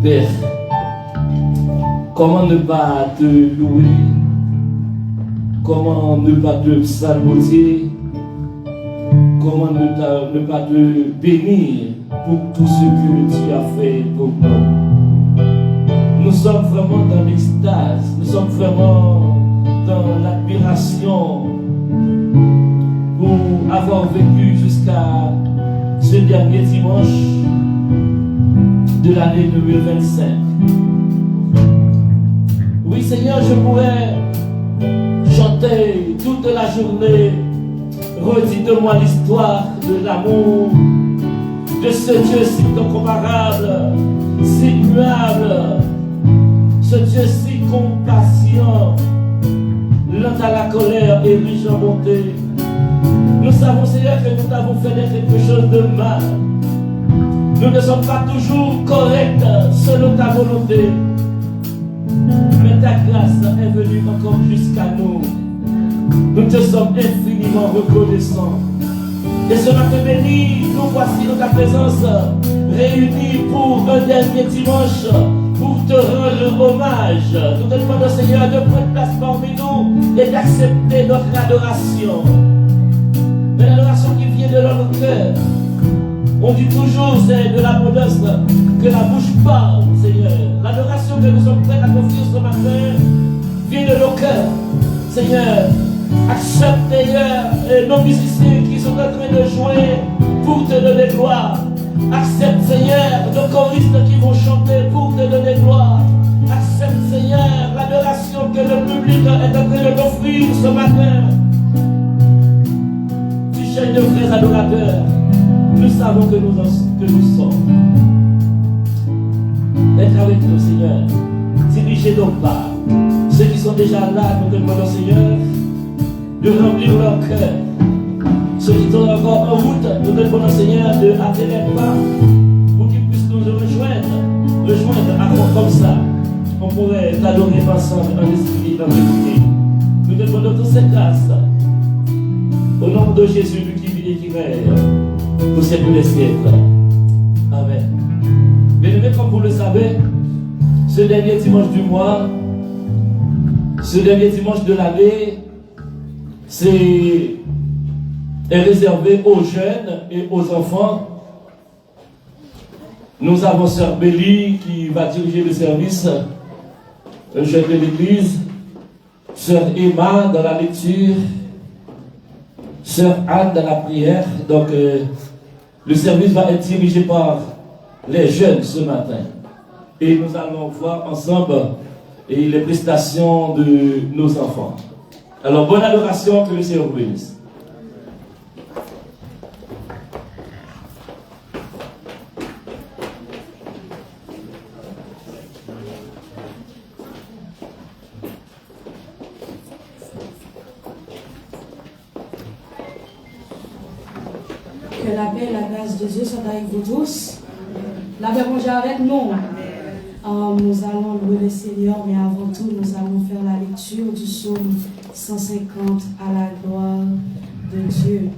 Père, comment ne pas te louer? Comment ne pas te psalmodier? Comment ne pas te bénir pour tout ce que tu as fait pour nous? Nous sommes vraiment dans l'extase, nous sommes vraiment dans l'admiration pour avoir vécu jusqu'à ce dernier dimanche de l'année 2025. Oui Seigneur, je pourrais chanter toute la journée. Redites-moi l'histoire de l'amour de ce Dieu si incomparable, si immuable, ce Dieu si compatissant, lent à la colère et riche en bonté. Nous savons, Seigneur, que nous t'avons fait quelque chose de mal. Nous ne sommes pas toujours corrects selon ta volonté. Mais ta grâce est venue encore jusqu'à nous. Nous te sommes infiniment reconnaissants. Et ce matin béni, nous voici dans ta présence, réunis pour un dernier dimanche, pour te rendre hommage. Nous te demandons, Seigneur, de prendre place parmi nous et d'accepter notre adoration. Mais l'adoration qui vient de notre cœur. On dit toujours, c'est de l'abondance que la bouche parle, Seigneur. L'adoration que nous sommes prêts à confier ce matin vient de nos cœurs. Seigneur, accepte d'ailleurs nos musiciens qui sont en train de jouer pour te donner gloire. Accepte, Seigneur, nos choristes qui vont chanter pour te donner gloire. Accepte, Seigneur, l'adoration que le public est en train de t'offrir ce matin. Tu cherches de vrais adorateurs. Nous savons que nous sommes. Être avec nous, Seigneur. Dirigez nos pas. Ceux qui sont déjà là, nous te demandons, Seigneur, de remplir leur cœur. Ceux qui sont encore en route, nous te demandons, Seigneur, de hâter les pas pour qu'ils puissent nous rejoindre comme ça. On pourrait t'adorer ensemble en esprit et en vérité. Nous te demandons toutes ces grâces. Au nom de Jésus, lui qui vit et qui règne pour siècles des siècles. Amen. Bien-aimés, comme vous le savez, ce dernier dimanche du mois, ce dernier dimanche de l'année, est réservé aux jeunes et aux enfants. Nous avons Sœur Bélie qui va diriger le service, un jeune de l'église, Sœur Emma dans la lecture, Sœur Anne dans la prière. Donc, le service va être dirigé par les jeunes ce matin. Et nous allons voir ensemble les prestations de nos enfants. Alors, bonne adoration, que le Seigneur vous bénisse. Que la paix et la grâce de Dieu soient avec vous tous. La paix manger avec nous. Nous allons louer le Seigneur, mais avant tout, nous allons faire la lecture du psaume 150 à la gloire de Dieu.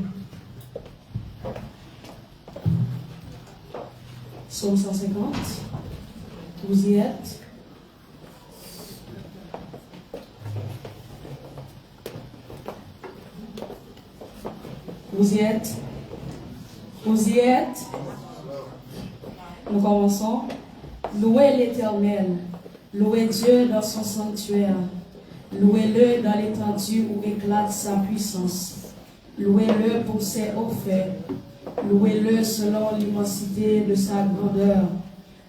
Psaume 150. Vous y êtes? Vous y êtes? Vous y êtes? Nous commençons. Louez l'Éternel, louez Dieu dans son sanctuaire, louez-le dans l'étendue où éclate sa puissance, louez-le pour ses hauts faits, louez-le selon l'immensité de sa grandeur,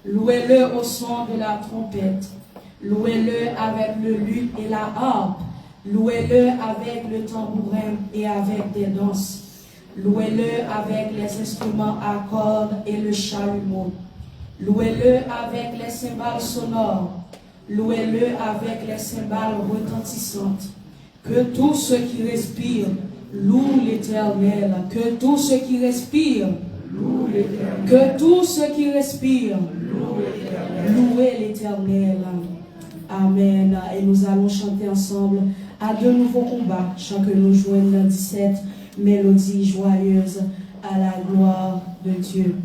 louez-le au son de la trompette, louez-le avec le luth et la harpe, louez-le avec le tambourin et avec des danses, louez-le avec les instruments à cordes et le chalumeau. Louez-le avec les cymbales sonores, louez-le avec les cymbales retentissantes. Que tous ceux qui respirent louent l'Éternel. Que tous ceux qui respirent louent l'Éternel. Que tous ceux qui respirent louez l'Éternel. Amen. Et nous allons chanter ensemble à de nouveaux combats. Chant que nous jouons dans 17 mélodies joyeuses à la gloire de Dieu.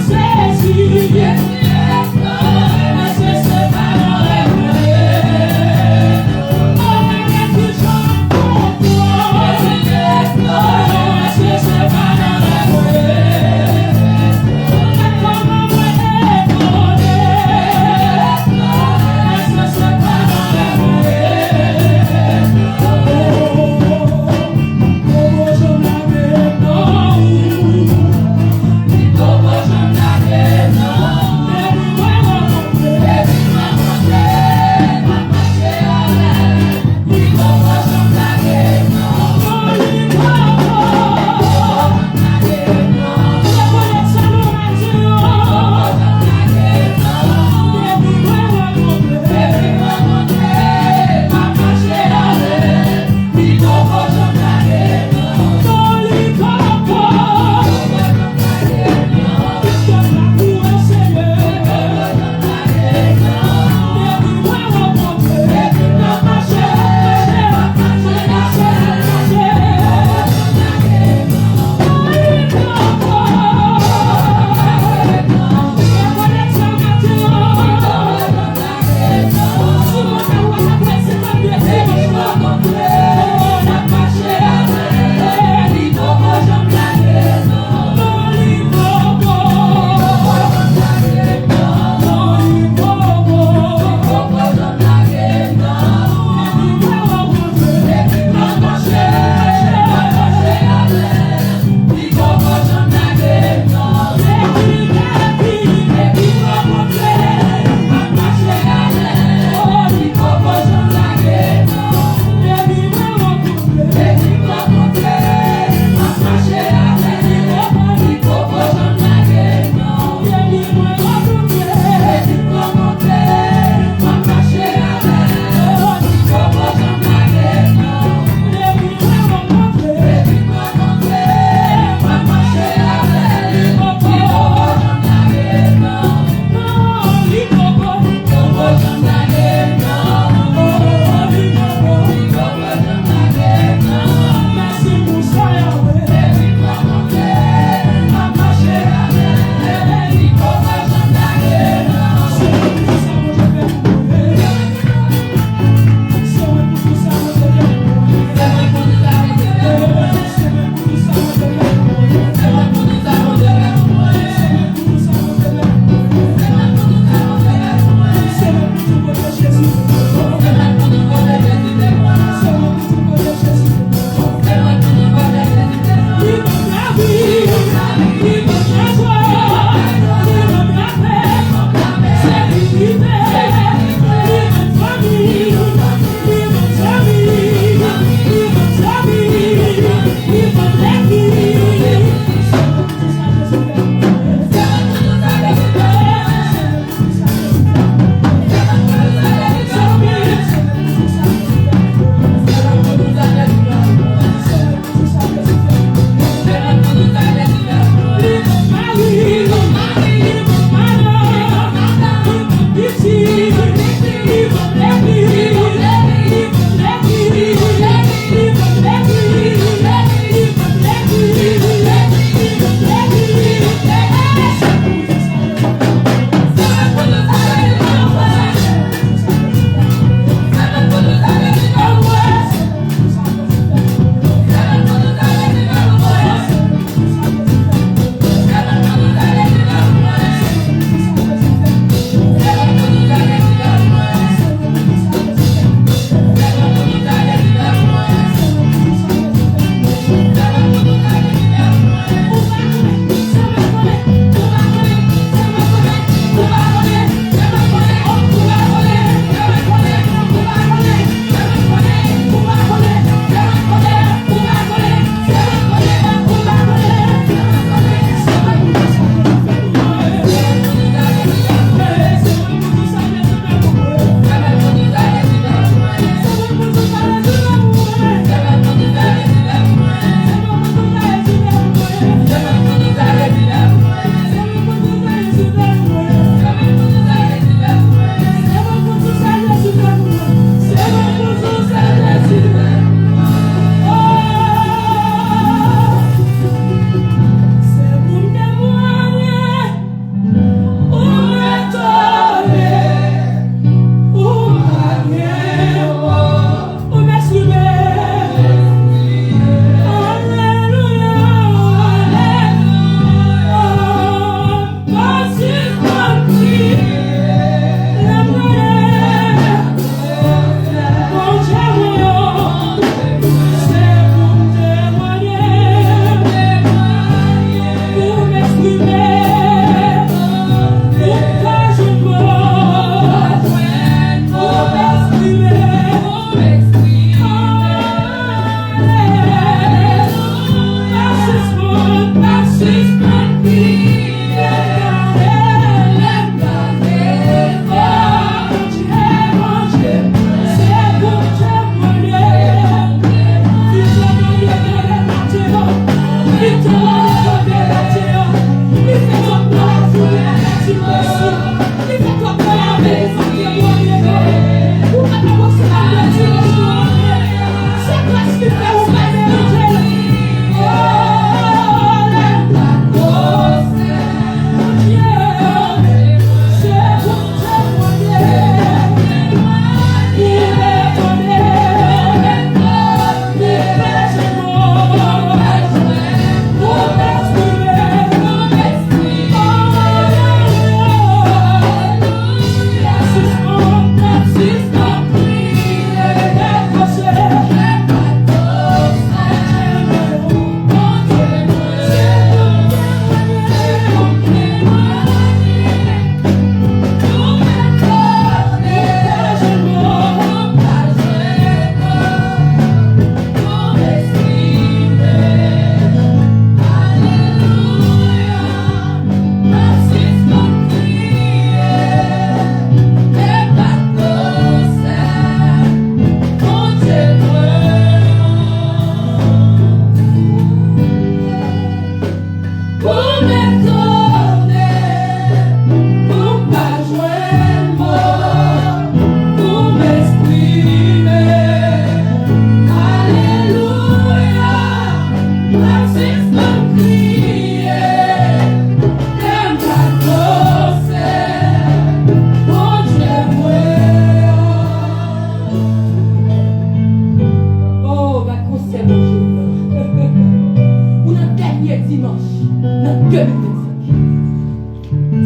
Say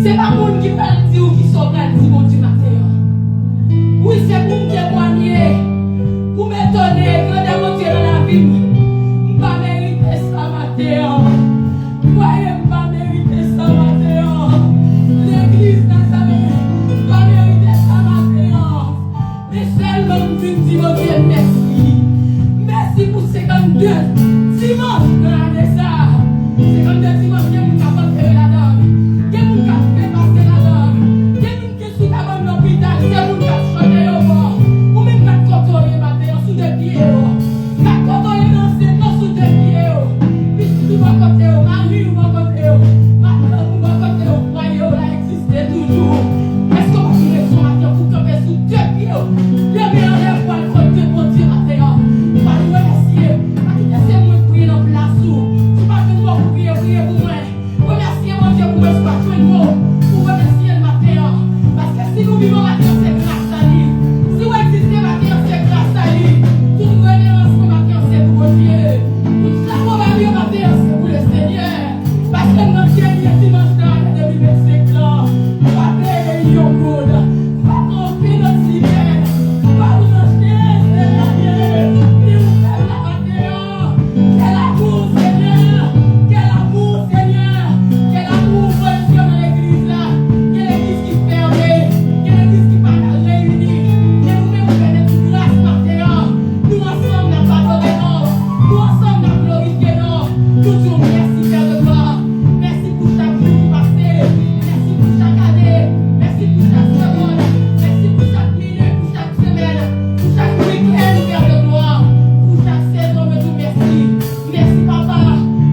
C'est pas monde qui va le dire ou qui sort le dire, mon Dieu, matin. Oui, c'est pour me témoigner, pour m'étonner, quand j'ai monté dans la vie, je ne pas mériter ça, matin. Voyez, je ne pas mériter ça, matin. L'église n'a jamais pas mérité ça, matin. Mais seulement je dis, mon Dieu, merci. Merci pour 52 dimanches dans l'année ça. 52 dimanches, il y a mon capable de la dame. Il y a mon capable de passer la dame. Il y a mon qui sous la bonne l'hôpital. Il y a mon qui a chanté au bord. Ou même qui a contrôlé ma terre sous des pieds. Qui a contrôlé l'enseignant sous des pieds. Puis si tu vas côté, Marie ou va côté, ma tante ou va côté, foyer, là existe toujours. Est-ce qu'on va tirer son matin pour camper sous deux pieds? Le meilleur pour le côté pour dire matin. Pas de remercier. C'est moi qui prie dans le place. C'est pas que moi qui prie pour moi. Remercier mon Dieu pour moi, c'est pas tout le mot. Pour remercier le matin. Parce que si nous vivons matin, c'est grâce à lui. Si vous existez matin, c'est grâce à lui. Toute révérence au matin, c'est pour Dieu. Toute la probabilité au matin, c'est pour le Seigneur. Parce que notre Dieu, il est dimanche dans l'année 2025 là. Pas payer un good. Pas tromper notre ciel. Pas nous acheter, Seigneur. Ni nous faire la matin. Quel amour, Seigneur. Quel amour, Seigneur. Quel amour, bon Dieu, dans l'église là. Quelle église qui fermée. Quelle église qui pas réunie. Et nous-mêmes, nous faisons toute grâce matin. Nous ensemble, nous pardonnons. Nous ensemble, nous glorifions. Toujours merci, Père de gloire. Merci pour chaque jour passé. Merci pour chaque année. Merci pour chaque seconde. Merci pour chaque minute, pour chaque semaine. Pour chaque week-end, Père de gloire. Pour chaque saison, me dis merci. Merci, Papa.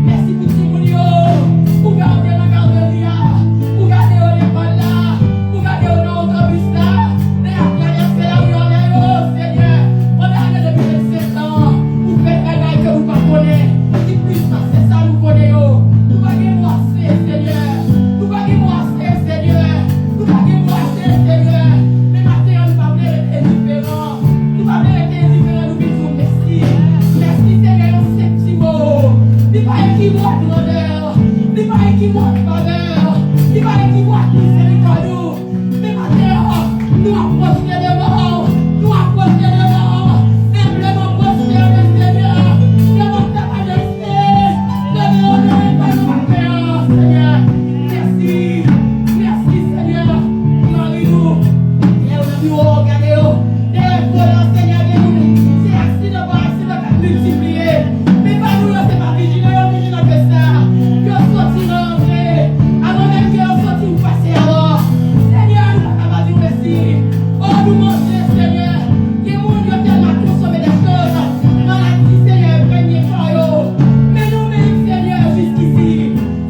Merci pour Timounio. Pour garder la garderie. Pour garder l'école là. Pour garder l'autobus là. Les affaires, c'est là où on est, oh Seigneur. On est allé depuis 27 ans. Pour faire des bagailles que vous ne connaissez pas. Si plus c'est ça, nous connaissons. Nous ne pouvons pas Seigneur. Nous ne pouvons pas Seigneur. Nous ne pouvons pas Seigneur. Mais maintenant, nous ne pouvons pas être indifférents. Nous ne pouvons pas être indifférents. Nous disons merci. Merci Seigneur, c'est petit mot. Nous ne pouvons pas équivoquer grandeur. Nous ne pouvons pas équivoquer grandeur. Nous ne pouvons pas équivoquer miséricorde. Mais maintenant, nous approchons devant. Nous approchons devant. Simplement prospère le Seigneur. Devant ta majesté. Devant le Seigneur. Merci. Merci Seigneur. Marie-nous. Et on a vu, regardez-vous. Seigneur, c'est accident par accident qui a multiplié. Mais pas nous, c'est pas vigilant que ça. Que sortir rentrer. Avant même que on sortit ou passer alors. Seigneur, nous avons dit merci. Oh, nous manger, Seigneur. Que mon Dieu tellement consommé des choses. Maladie, Seigneur, premier fort. Mais nous-mêmes, Seigneur, jusqu'ici,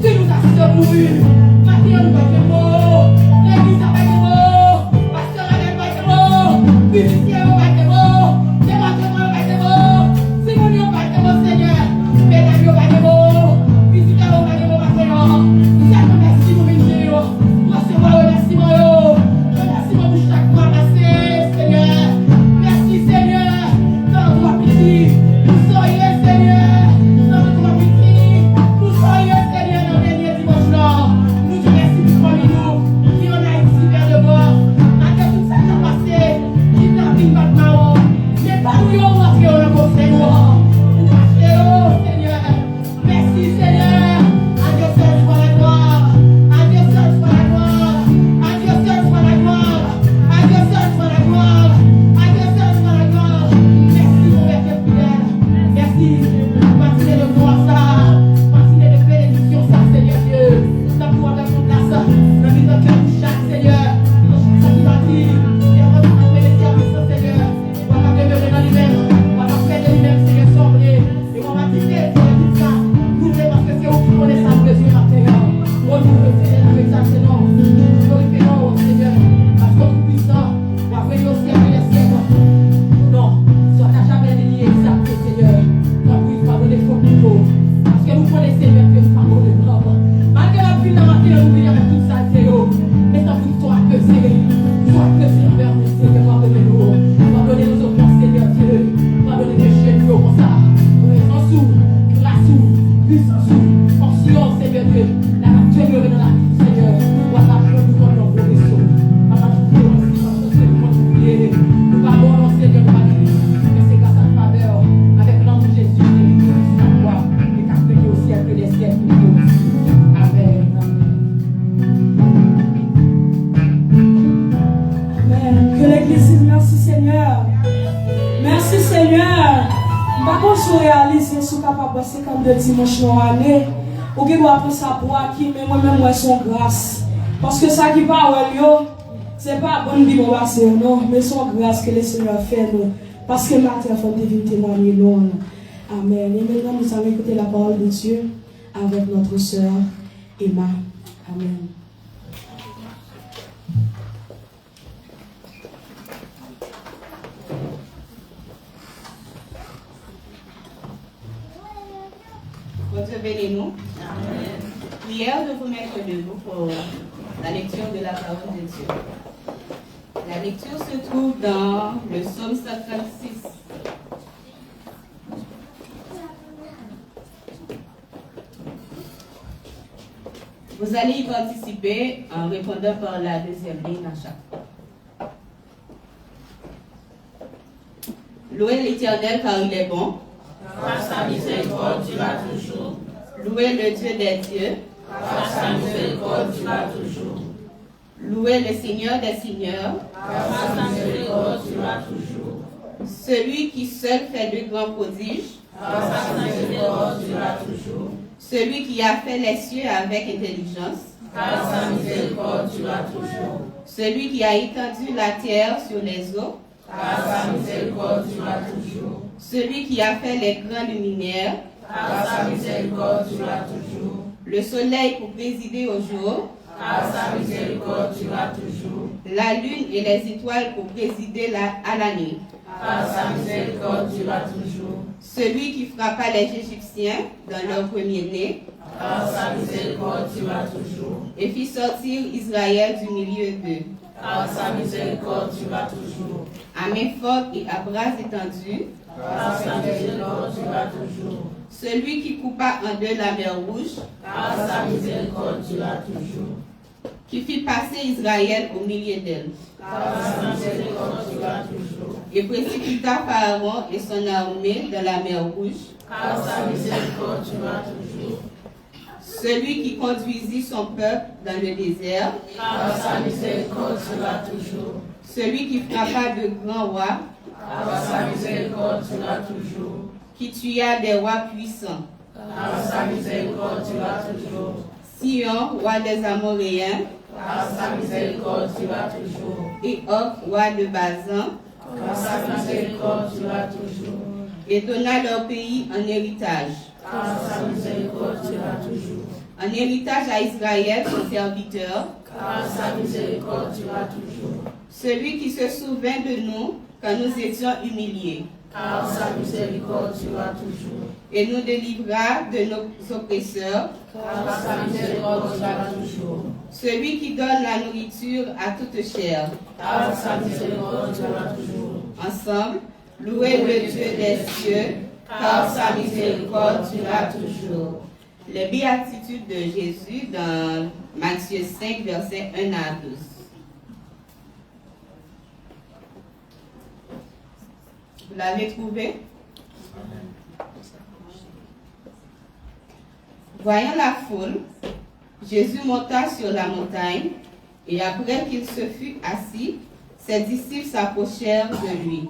tu nous as secourus. Maintenant, nous avons des mots. L'église a pas de mots. Pasteur a pas de mots. Musicien a pas de mots. Département a pas de mots. Simon a pas de mots, Seigneur. Pédagogue a pas de mots. Visiteur a pas de mots, maintenant. Nous avons merci pour venir. Recevons le remerciement. Remerciement pour chaque mois passé, Seigneur. Merci, Seigneur. Dans toi, petit. Nous soyez, Seigneur. Dans toi, petit. Nous soyez, Seigneur, dans le dernier dimanche là. Nous te remercions pour nous. Qui en a ici, Père de gloire. Malgré tout ça qui a passé, qui t'a mis maintenant. Mais pas nous, on va faire le conseil noir. Pour marcher, oh Seigneur. Merci, Seigneur. À Dieu seul soit la gloire. À Dieu seul soit la gloire. À Dieu seul soit la gloire. À Dieu seul soit la gloire. À Dieu seul soit la gloire. Merci pour être fidèle. Merci. Continuez de voir ça. Continuez de bénédiction ça, Seigneur Dieu. Nous avons pouvoir mettre en place ça. Nous avons mis dans le cœur de chaque Seigneur. Dans chaque ça qui va dire. Et on va nous appeler les services, Seigneur. On va demeurer dans lui-même. On va faire de lui-même, Seigneur, sombrer. Et on va quitter tout ça. Nous parce que c'est vous qui connaissez ça pour les yeux matériels. Oh, nous le Seigneur, nous exaltons. Nous glorifions, Seigneur. Parce que tout puissant, la venir au ciel et les siècles. Non, ça n'a jamais dénié exact, Seigneur. Nous avons eu pardon des faux plutôt. Parce que nous connaissons, Seigneur, que nous pardonnons de l'homme. Malgré la pluie de la matinée, nous venons avec toute ça, Seigneur. sous réalisé, sous capable de 52 dimanches dans l'année, ou qui doit prendre ça pour acquis, mais moi-même, moi, son grâce. Parce que ça qui parle, c'est pas bon qui va passer, non, mais son grâce que le Seigneur fait, nous. Parce que ma terre faut deviner témoigner, non. Amen. Et maintenant, nous allons écouter la parole de Dieu avec notre sœur Emma. Amen. Dieu bénis-nous. Prière de vous mettre debout pour la lecture de la parole de Dieu. La lecture se trouve dans le psaume 136. Vous allez y participer en répondant par la deuxième ligne à chaque fois. Louez l'Éternel car il est bon. Car sa miséricorde durera toujours. Louez le Dieu des dieux. Car sa miséricorde durera toujours. Louez le Seigneur des seigneurs. Car sa miséricorde durera toujours. Celui qui seul fait de grands prodiges. Car sa miséricorde durera toujours. Celui qui a fait les cieux avec intelligence. Car sa miséricorde durera toujours. Celui qui a étendu la terre sur les eaux. Car sa miséricorde durera toujours. Celui qui a fait les grands luminaires. Car sa miséricorde durera toujours. Le soleil pour présider au jour. Car sa miséricorde durera toujours. La lune et les étoiles pour présider à l'année. Car sa miséricorde durera toujours. Celui qui frappa les Égyptiens dans leur premier-né. Car sa miséricorde durera toujours. Et fit sortir Israël du milieu d'eux. Car sa miséricorde durera toujours. À main forte et à bras étendus. Car sa miséricorde durera toujours. Celui qui coupa en deux la mer rouge. Car sa miséricorde durera toujours. Qui fit passer Israël au milieu d'elle. Car sa miséricorde durera toujours. Et précipita Pharaon et son armée dans la mer rouge. Car sa miséricorde durera toujours. Celui qui conduisit son peuple dans le désert. Car sa miséricorde durera toujours. Celui qui frappa de grands rois. Car sa miséricorde durera toujours. Qui tua des rois puissants. Car sa miséricorde durera toujours. Sion, roi des Amoréens. Car sa miséricorde durera toujours. Et Og, roi de Bazan. Car sa miséricorde durera toujours. Et donna leur pays en héritage. Car sa miséricorde durera toujours. En héritage à Israël, son serviteur. Car sa miséricorde durera toujours. Celui qui se souvint de nous quand nous étions humiliés. Car sa miséricorde durera toujours. Et nous délivra de nos oppresseurs. Car sa miséricorde durera toujours. Celui qui donne la nourriture à toute chair. Car sa miséricorde durera toujours. Ensemble, louez le Dieu des cieux, car sa miséricorde durera toujours. Les béatitudes de Jésus dans Matthieu 5, versets 1 à 12. Vous l'avez trouvé? Voyant la foule, Jésus monta sur la montagne, et après qu'il se fut assis, ses disciples s'approchèrent de lui.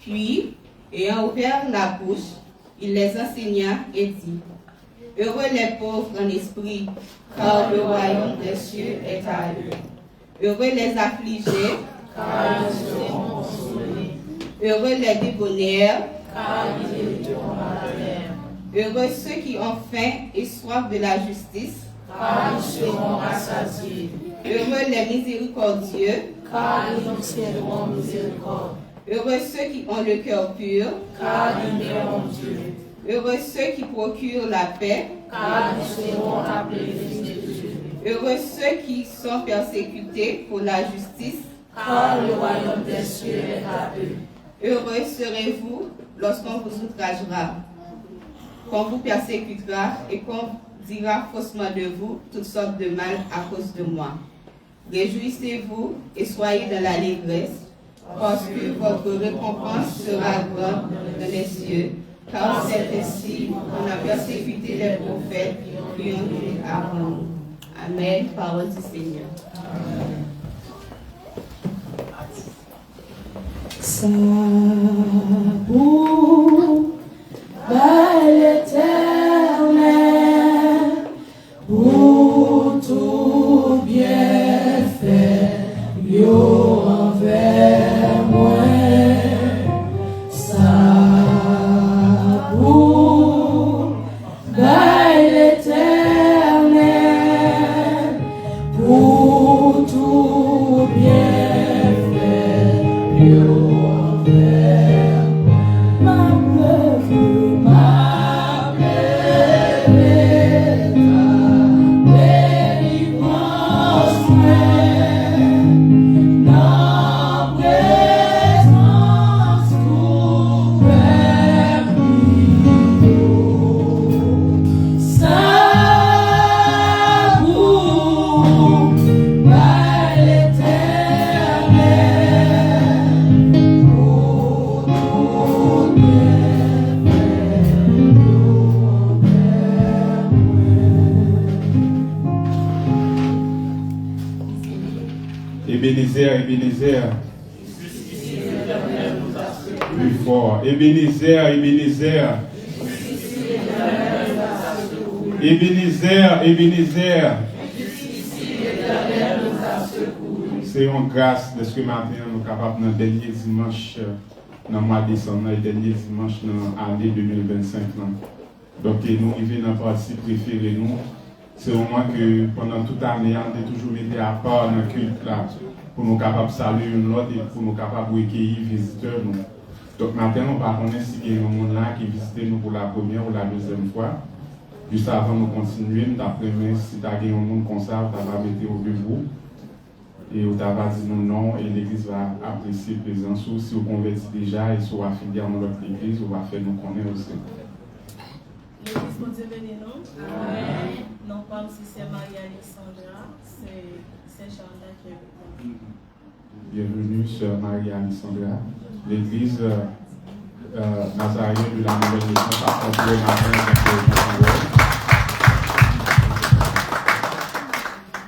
Puis, ayant ouvert la bouche, il les enseigna et dit: Heureux les pauvres en esprit, car le royaume des cieux est à eux. Heureux les affligés, Car ils seront consolés. heureux les débonnaires, Car ils hériteront la terre. heureux ceux qui ont faim et soif de la justice, Car ils seront rassasiés. heureux les miséricordieux, Car ils obtiendront miséricorde. heureux ceux qui ont le cœur pur, Car ils verront Dieu. heureux ceux qui procurent la paix, Car ils seront appelés fils de Dieu. heureux ceux qui sont persécutés pour la justice, Car le royaume des cieux est à eux. heureux serez-vous lorsqu'on vous outragera, qu'on vous persécutera et qu'on dira faussement de vous toutes sortes de mal à cause de moi. Réjouissez-vous et soyez dans l'allégresse, parce que votre récompense sera grande dans les cieux, car c'est ainsi qu'on a persécuté les prophètes qui ont été avant nous. Amen. Parole du Seigneur. Sa yo envers moi, ça pour bail l'éternel, pour tout bien fait, yo envers ma pleuve, ma pleuve, ta délivrance, dans présence tout permis, ça pour par l'éternel, pour tout bien Ebenezer, Ebenezer. Plus fort. Ebenezer, Ebenezer. Ebenezer, Ebenezer. C'est une grâce de ce que matin nous sommes capables dans le dernier dimanche dans le mois de décembre, le dernier dimanche dans l'année 2025. Donc nous arrivons dans la partie préférée nous. C'est au moins que pendant toute l'année, on a toujours mis à part dans le culte là, pour nous capables de saluer une autre et pour nous capables de accueillir les visiteurs. Nous. Donc maintenant, on va connaître si il y a un monde là qui visite nous pour la première ou la deuxième fois. Juste avant de continuer, d'après moi, si tu as un monde comme ça, tu vas mettre au debout et tu vas dire non, non, et l'église va apprécier la présence. Ou si vous convertissez déjà et si vous affiliez dans notre église, on va faire nous connaître aussi. L'église pour Dieu béni nous. Amen. Non pas si c'est Marie-Alexandra, c'est Saint-Charles qui est avec nous. Bienvenue, sœur Marie-Alexandra. L'église Nazareth de la Nouvelle Naissance a compris matin.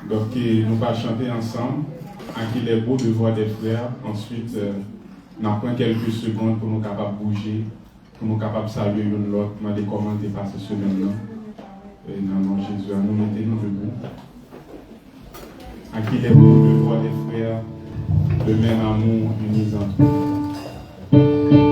Donc, nous allons chanter ensemble. À qu'il est beau de voir des frères. Ensuite, nous prenons quelques secondes pour nous capables de bouger, pour nous capables de saluer l'un l'autre, demander comment tu es passé ce semaine-là. Et dans le nom de Jésus, nous mettons debout. À qu'il est beau de voir des frères, le même amour unis entre eux. Amen.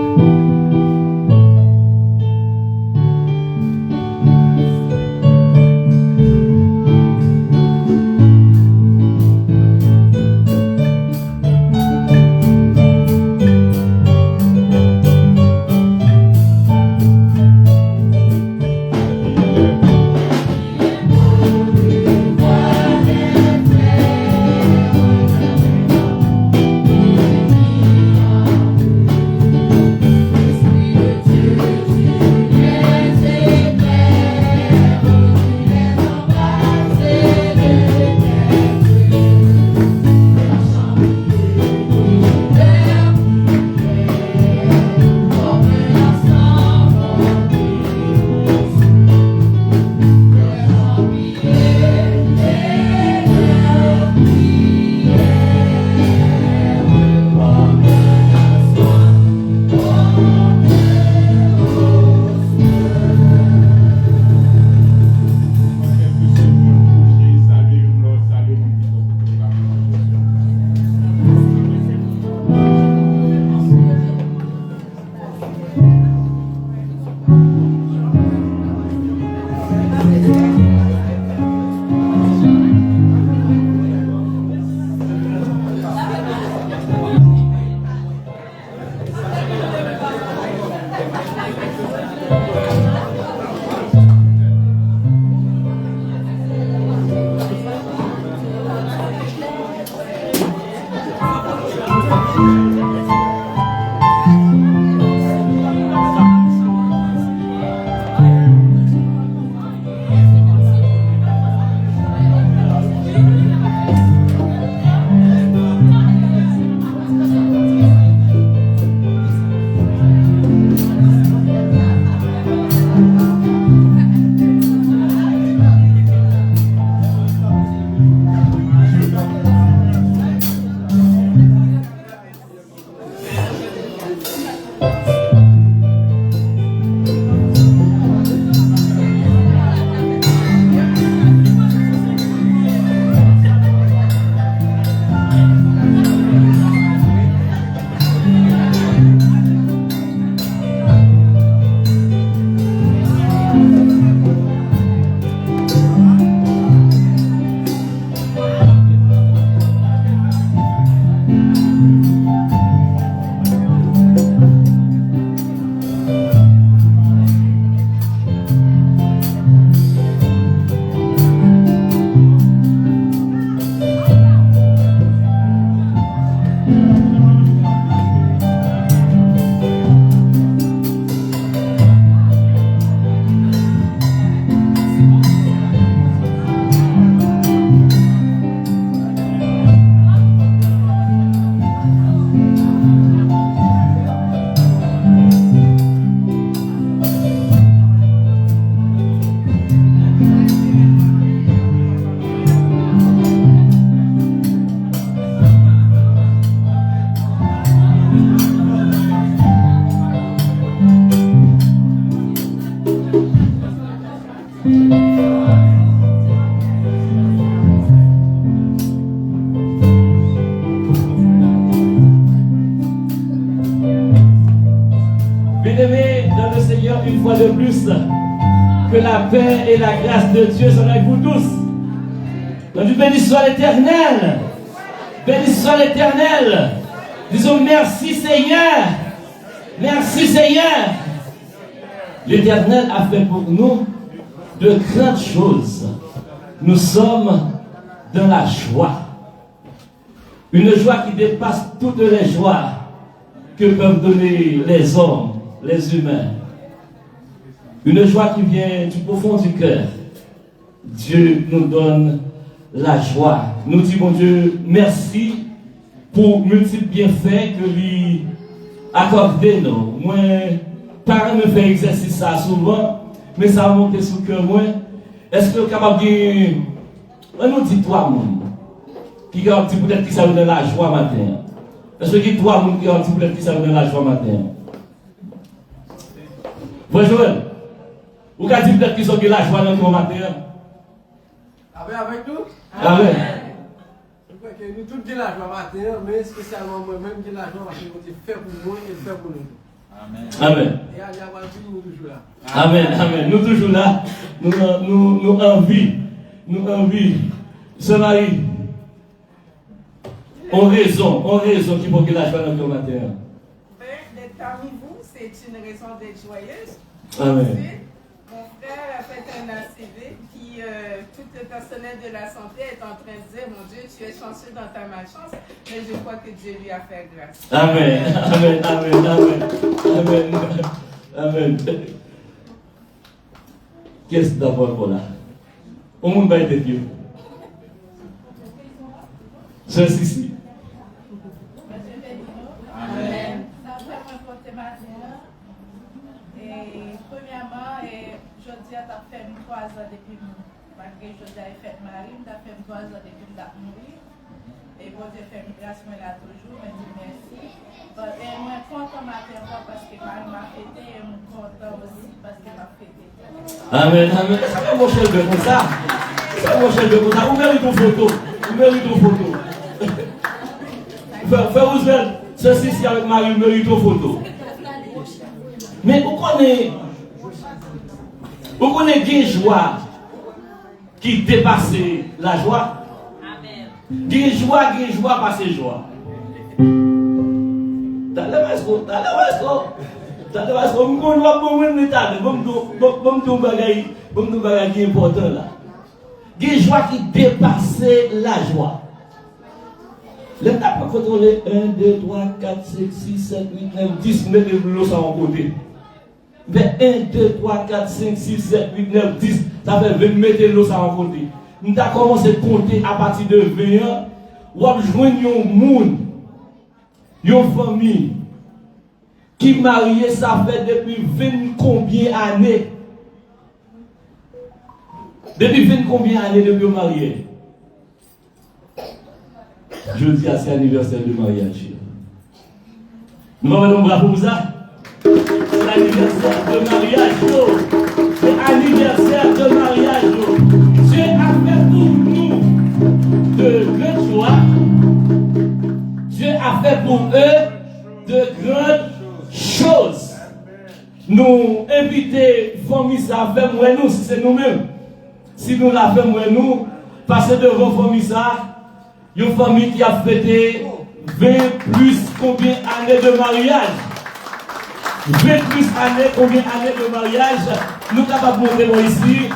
tous. Que la paix et la grâce de Dieu soient avec vous tous. Donc, béni soit l'Éternel. Béni soit l'Éternel. Disons merci Seigneur. Merci Seigneur. L'Éternel a fait pour nous de grandes choses. Nous sommes dans la joie. Une joie qui dépasse toutes les joies que peuvent donner les hommes, les humains. Une joie qui vient du profond du cœur. Dieu nous donne la joie. Nous disons, bon Dieu, merci pour multiples bienfaits que lui accordé nous. Moi, pas me faire exercice ça souvent, mais ça a monté sous le cœur moi. Est-ce que vous êtes capable de... On nous dit trois monde qui ont dit peut-être qui savent dans la joie matin. Est-ce que trois monde qui ont dit peut-être qui savent dans la joie matin? Bonjour. Vous avez dit peut-être qui sont dans la joie dans le matin? Avec nous? Amen. Nous tous de la joie matin, mais spécialement moi-même de la joie parce que Dieu fait pour nous et fait pour nous. Amen. Amen. Et à nous toujours là. Amen. Amen. Nous toujours là. Nous envie. Nous envie. Ce mari. On raison qui faut que la joie dans le matin. D'être parmi vous, c'est une raison d'être joyeuse. Amen. Ensuite, mon frère a fait un ACV qui, tout le personnel de la santé est en train de dire, mon Dieu, tu es chanceux dans ta malchance, mais je crois que Dieu lui a fait grâce. Amen. Amen. Amen. Amen. Amen. Qu'est-ce d'abord pour là? Au monde va être Dieu. Ceci. Amen. Ça fait mon côté matin. Et premièrement, je dis à ta femme 3 ans depuis malgré je dis à fait Marie, ta femme 3 ans depuis la mourir. Et bon Dieu fait grâce, moi là toujours, je dis merci. Et moi content matin parce que Marie m'a fêté et moi content aussi parce qu'elle m'a fêté. Amen. Amen. Ça va mon cher comme ça. Ça mon cher comme ça. Vous méritez une photo. Vous méritez une photo. Fais vous ceci ici avec Marie, mérite une photo. Mais vous connaissez une joie qui dépasse la joie. Une joie passe joie. T'as important là. Une joie qui dépasse la joie. Le tape pas contrôler 1, 2, 3, 4, 5, 6, 7, 8, 9, 10, mettez l'eau sur mon côté. Mais 1, 2, 3, 4, 5, 6, 7, 8, 9, 10, ça fait 20, mettez l'eau sur mon côté. Nous avons commencé à compter à partir de 20 ans. Ou à joindre un monde, une famille qui mariée, ça fait depuis 20 combien d'années? Depuis 20 combien d'années depuis marié? Je dis à c'est anniversaire de mariage. Nous allons nous bravo pour ça. C'est l'anniversaire de mariage. C'est anniversaire de mariage. Dieu a fait pour nous de grandes joies. Dieu a fait pour eux de grandes choses. Nous inviter famille ça fait moi nous si c'est nous-mêmes. Si nous la faisons nous, passer devant famille ça. Une famille qui a fêté 20 plus combien d'années de mariage? 20 plus années, combien d'années de mariage? Nous sommes capables de monter ici.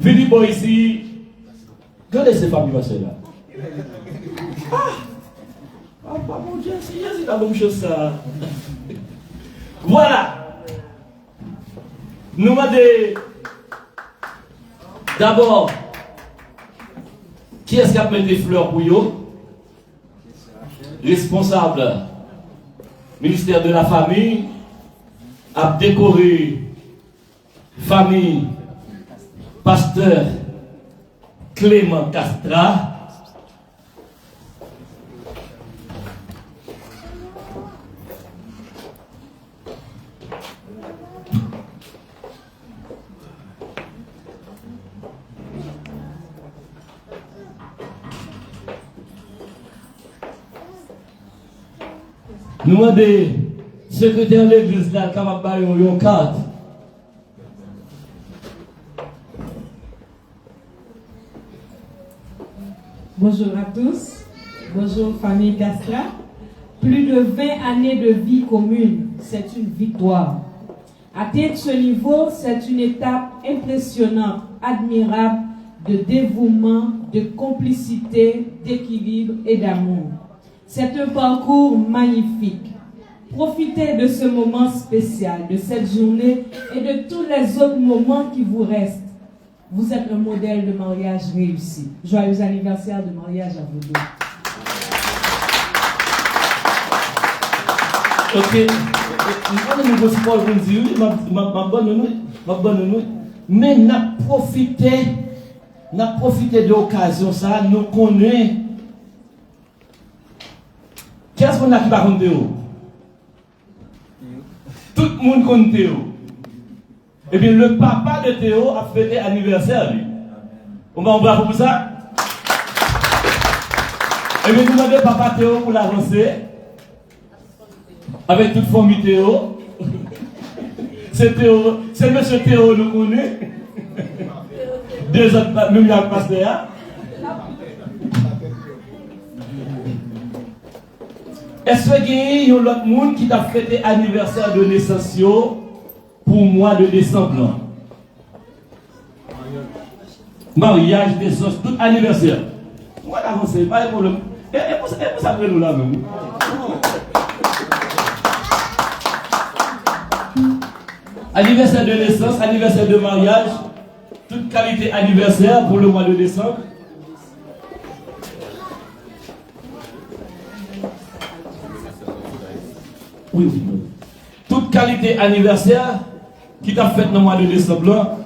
Venez bon ici. Regardez ces familles passer là. Ah, mon Dieu, c'est la même chose ça. Voilà. Nous demandons d'abord. Qui est-ce qui a mis des fleurs pour eux? Responsable ministère de la famille a décoré famille pasteur Clément Castra. Nous demandons secrétaire de l'église là, capable de faire une carte Bonjour à tous. Bonjour famille Castra. Plus de 20 années de vie commune, c'est une victoire. Atteindre ce niveau, c'est une étape impressionnante, admirable, de dévouement, de complicité, d'équilibre et d'amour. C'est un parcours magnifique. Profitez de ce moment spécial, de cette journée et de tous les autres moments qui vous restent. Vous êtes un modèle de mariage réussi. Joyeux anniversaire de mariage à vous deux. Ok. Je ne sais pas vous dire, mais n'a profité de l'occasion, ça, nous connaissons. Qu'est-ce qu'on a qui va compter? Tout le monde compte Théo. Et bien, le papa de Théo a fêté anniversaire, lui. On va en bravo pour ça. Et bien, nous demandons papa Théo pour l'avancer. Avec toute famille Théo. C'est Théo, c'est monsieur Théo, nous connaissons. Deux autres, nous y avons passé là. Est-ce qu'il y a un autre monde qui a fêté anniversaire de naissance pour mois de décembre? Mariage, naissance, tout anniversaire. On va avancer, pas de problème. Et vous savez nous là même. Anniversaire de naissance, anniversaire de mariage, toute qualité anniversaire pour le mois de décembre. Oui. Toute qualité anniversaire qui t'a fait dans le mois de décembre.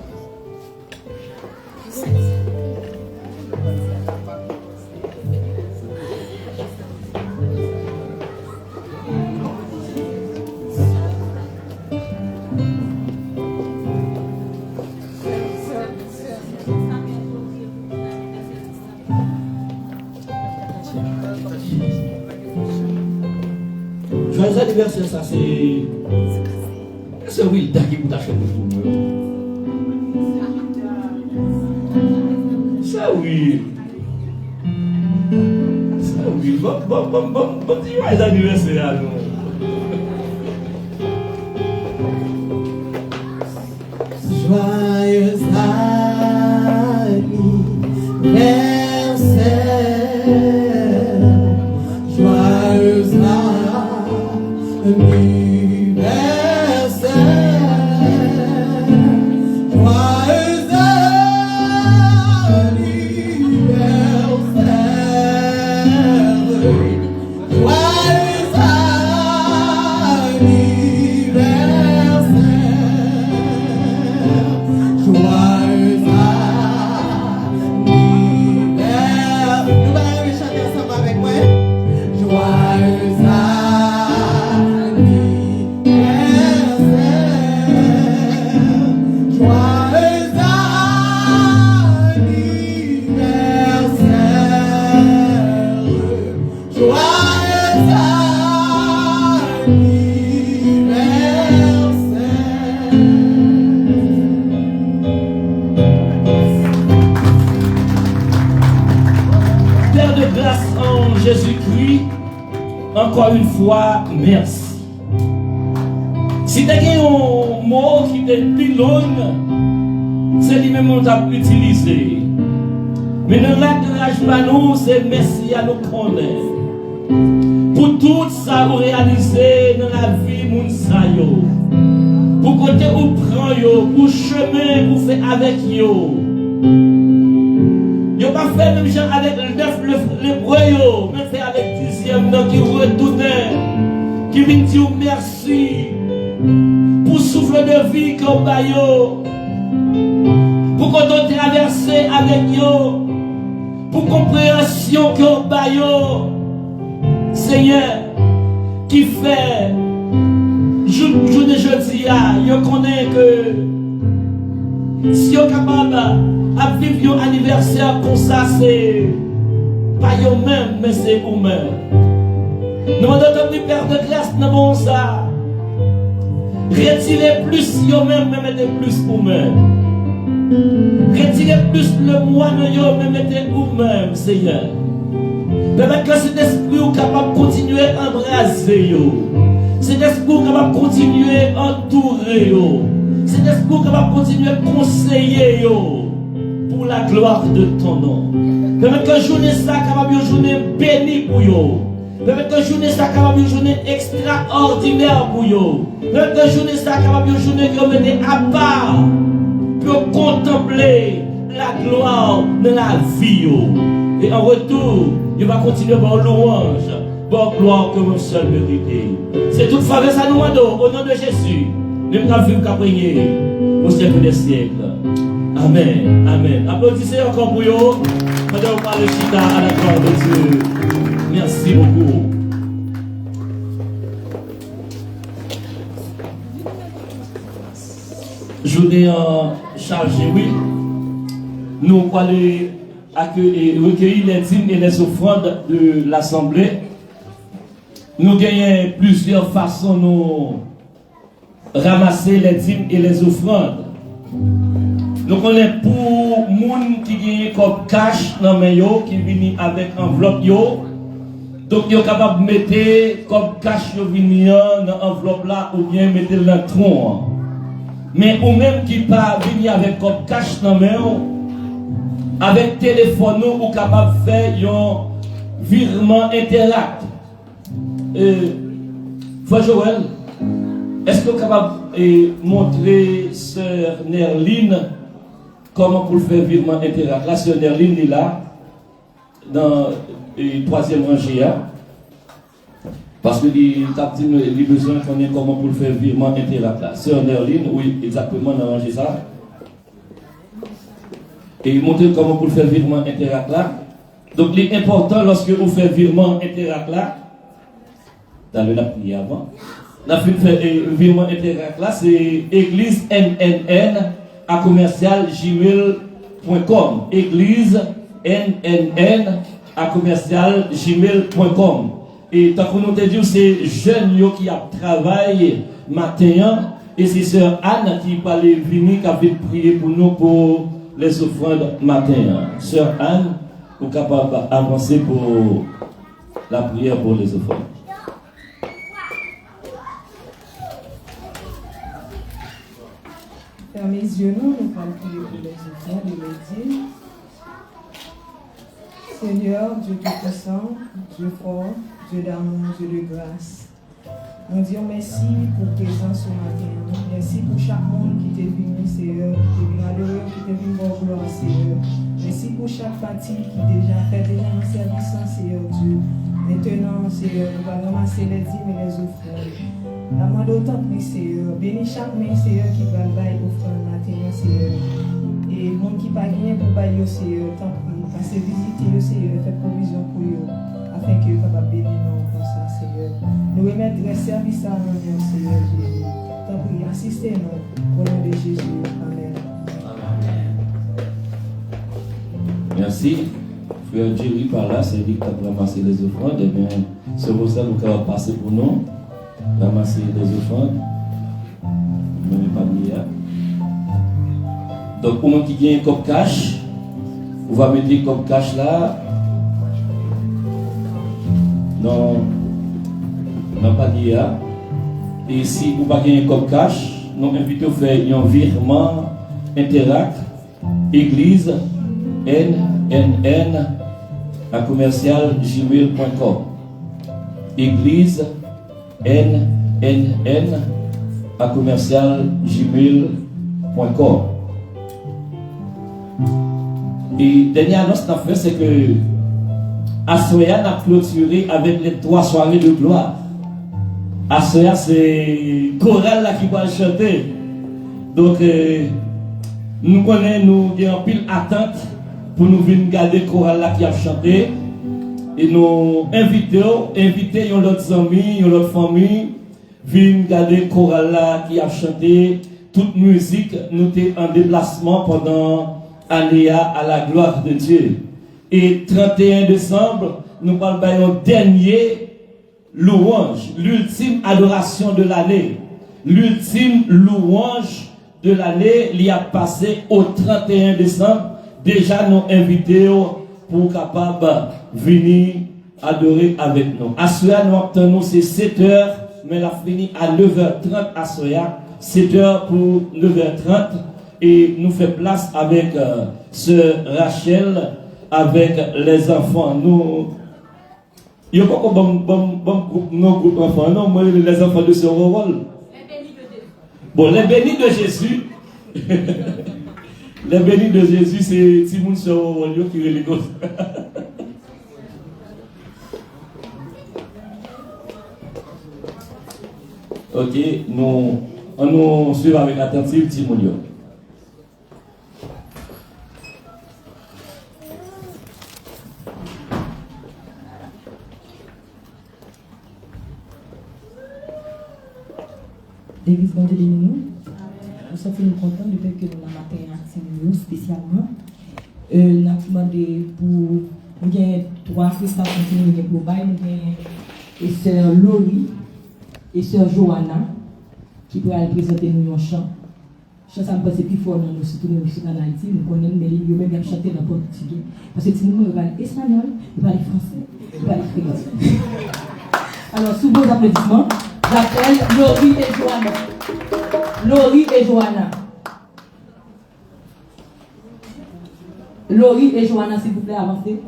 Joyeux anniversaire, ça c'est. C'est oui, qui vous achète pour moi. Ça oui. Ça oui. Bon, dis joyeux anniversaire à nous. Joyeux anniversaire. Joyeux Jésus-Christ, encore une fois, merci. Si tu as un mot qui est plus long, c'est lui-même qu'on a utilisé. Mais le l'acte de la joie, c'est merci à nous connaître. Pour tout ça, vous réalisez dans la vie, mon sayo. Pour côté où prend yo, pour chemin, vous fait avec yo. Yo pas fait même gens avec le 9 l'hébreu, mais fait avec 10e donc qui retournait, qui vient dire merci pour souffle de vie qu'on a yo, pour qu'on ait traversé avec yo, pour compréhension qu'on a yo, Seigneur, qui fait jour de jeudi, yo connaît que si yo capable à vivre un anniversaire comme ça, c'est pas eux-mêmes, mais c'est vous-mêmes. Nous demandons que Père de grâce dans bon ça. Retirez plus eux-mêmes, mais mettez plus vous-même. Retirez plus le moi de eux, mais mettez vous-même, Seigneur. Permettre que cet esprit soit capable de continuer à embraser. Cet esprit soit capable de continuer à entourer. Cet esprit soit capable de continuer à conseiller pour la gloire de ton nom. Permettre que journée ça capable de journée bénie pour vous. Permettre que journée ça capable de journée extraordinaire pour vous. Permettre que journée ça capable de journée qui menée à part pour contempler la gloire de la vie. Et en retour, il va continuer par louange, par gloire que vous seul méritez. C'est toute faveur ça nous demande au nom de Jésus. Nous allons vivre qu'à prier au siècle des siècles. Amen. Amen. Applaudissez encore pour vous. Pendant qu'on parle de Chita à la gloire de Dieu. Merci beaucoup. Journée chargée, oui. Nous allons recueillir les dîmes et les offrandes de l'Assemblée. Nous gagnons plusieurs façons de ramasser les dîmes et les offrandes. Donc on est pour les gens qui gagnent comme cash dans les mains, qui viennent avec enveloppe. Donc ils sont capables de mettre comme cash dans l'enveloppe là ou bien mettre dans le tronc. Mais ou même qui pas venir avec comme cash dans les mains, avec téléphone, ou capable de faire un virement interact. Frère Joël, est-ce que vous êtes capable de montrer Sœur Nerline comment pour faire virement interact? La Sœur Nerline est là, dans le troisième rangée. Parce que il a besoin de connaître comment pour faire virement interact. La Sœur Nerline, oui, exactement dans la rangée ça. Et montrer comment pour faire virement interact là. Donc l'important lorsque vous faites virement interact là, dans le prière avant, la virement interact là, c'est église NNN à commercial gmail.com. Église NNN à commercial gmail.com. Et tant que nous te disons, c'est jeunes qui a travaillé matin et c'est sœur Anne qui parlait venir qui a fait prier pour nous pour les offrandes matin. Sœur Anne, vous êtes capable d'avancer pour la prière pour les offrandes. Fermez les yeux, nous allons prier pour les offrandes et les dîmes. Seigneur, Dieu Tout-Puissant, Dieu fort, Dieu d'amour, Dieu de grâce. Nous disons merci pour la présence ce matin. Merci pour chaque monde qui est venu, Seigneur, qui est venu à l'heure, qui est venu voir gloire, Seigneur. Merci pour chaque partie qui déjà fait un service, Seigneur Dieu. Maintenant, Seigneur, nous allons ramasser les dîmes et les offrandes. La main d'autant plus, Seigneur. Bénis chaque main, Seigneur, qui va bailler offrande matin, Seigneur. Et le monde qui n'a pas gagné pour bailler, Seigneur, tant pis. Passez visiter, Seigneur, faites provision pour eux, afin qu'ils soient capables de bénir comme ça, Seigneur. Nous remettre les services à nous, Seigneur Jésus. Tant pis, assistez-nous au nom de Jésus. Amen. Merci. Frère Jerry par là, c'est lui qui a ramassé les offrandes. Eh bien, c'est pour ça que nous allons passer pour nous, ramasser les offrandes. Je ne vais pas dire. Donc, pour moi qui gagne comme cash, on va mettre comme cash là. Non, pas dire. Et si vous n'avez pas gagné comme cash, nous invitons à faire un virement interact, église NNN à commercial gmail.com. Église NNN à commercial gmail.com. Et dernière annonce qu'on a fait, c'est que Assoya a clôturé avec les 3 soirées de gloire. Assoya, c'est chorale là qui va chanter. Donc, nous connaissons, nous avons pile attente pour nous venir garder chorale là qui a chanté. Et nous inviter nos amis, nos familles, venir garder chorale là qui a chanté. Toute musique, nous étions en déplacement pendant l'année à la gloire de Dieu. Et 31 décembre, nous parlons d'un dernier louange, l'ultime adoration de l'année. L'ultime louange de l'année, il y a passé au 31 décembre. Déjà, nous invitons pour capable venir adorer avec nous. À cela, nous obtenons c'est 7h, mais la fini à 9h30 à Soya. 7h pour 9h30. Et nous fait place avec sœur Rachel, avec les enfants. Nous, il n'y a pas bon groupe d'enfants, non, moi les enfants de sœur Aurore. Bon, les bénis de Jésus. Les bénis de Jésus, c'est Timoun sœur Aurore qui est les gosses. Ok, on nous suit avec attention Timoun. L'église bon Dieu bénit nous. Nous sommes contents de faire que nous avons matin activité spécialement. Nous avons demandé pour nous avons 3 prestations qui nous pour bail. Nous avons sœur Laurie et sœur Johanna qui pourraient présenter nous un chant. Chant ça me passe plus fort dans nous, surtout nous ici en Haïti. Nous connaissons mais ils même bien chanter dans le portugais. Parce que si nous parlons espagnol, nous parlons français, nous parlons créole. Alors sous vos applaudissements. J'appelle Laurie et Johanna. Laurie et Johanna. Laurie et Johanna, s'il vous plaît, avancez.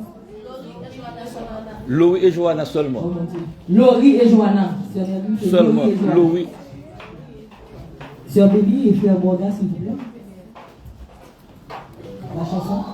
Laurie et Johanna seulement. Oh, Laurie et Johanna. Seulement. Laurie. Sœur Béli et Frère Borga, s'il vous plaît. La chanson.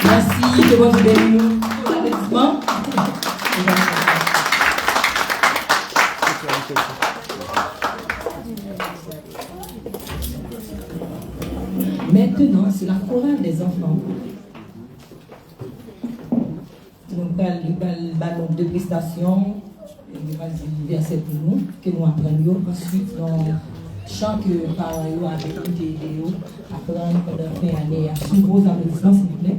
Merci de votre bénédiction. Applaudissements. Maintenant, c'est la chorale des enfants. Nous allons deux prestations, nous allons verser pour nous, que nous apprenions. Ensuite, nous chant que parents avaient écouté à apprendre pendant fin d'année. Sous gros applaudissements, s'il vous plaît.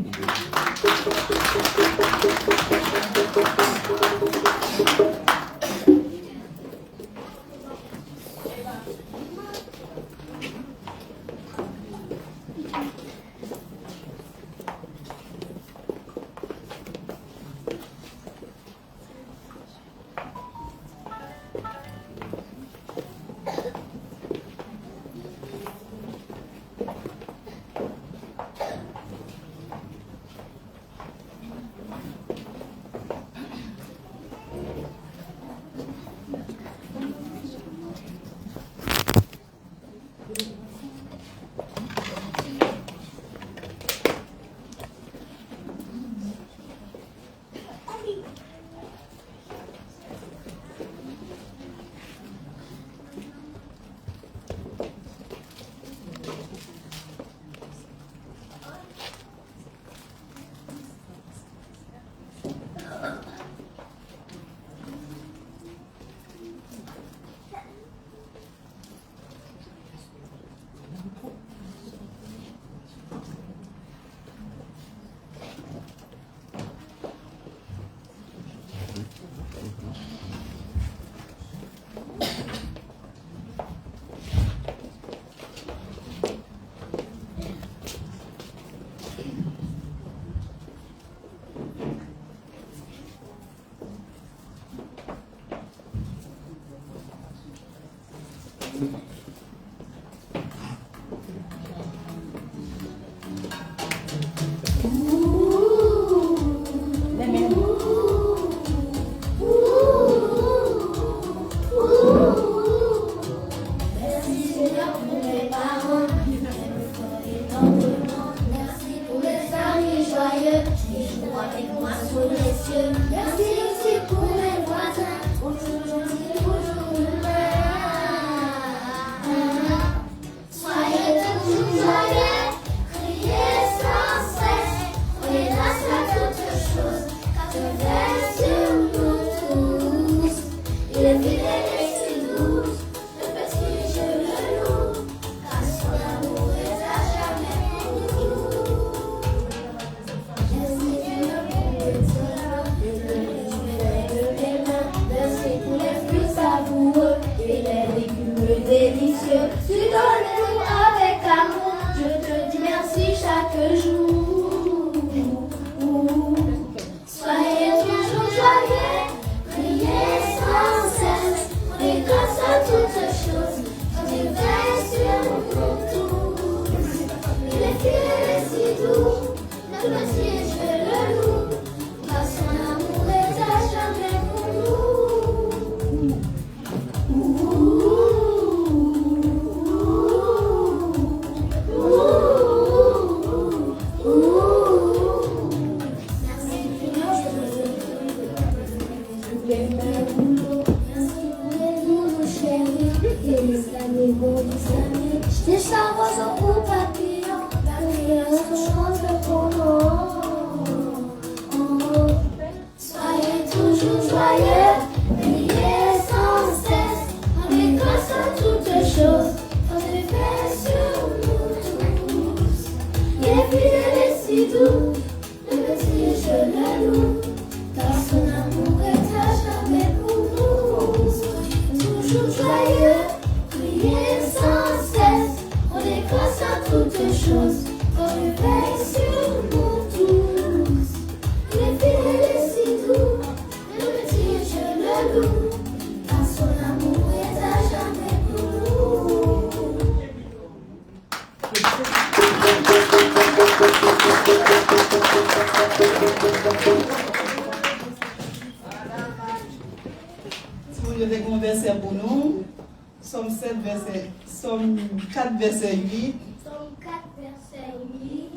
Somme 4, verset 8. Somme 4, verset 8.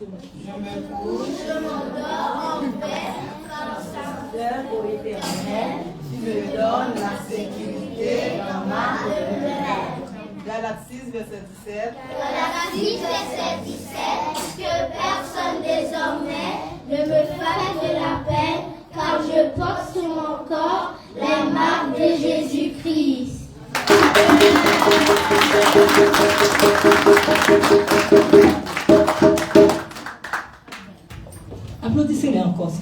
Je me couche, je m'endors en paix, car serviteur au Éternel, tu me donnes la sécurité dans ma demeure. Galates 6, verset 17. Galates 6, verset 17. Que personne désormais ne me fasse de la peine, car je porte sur mon corps la marque de Jésus-Christ. Applaudissez-les encore.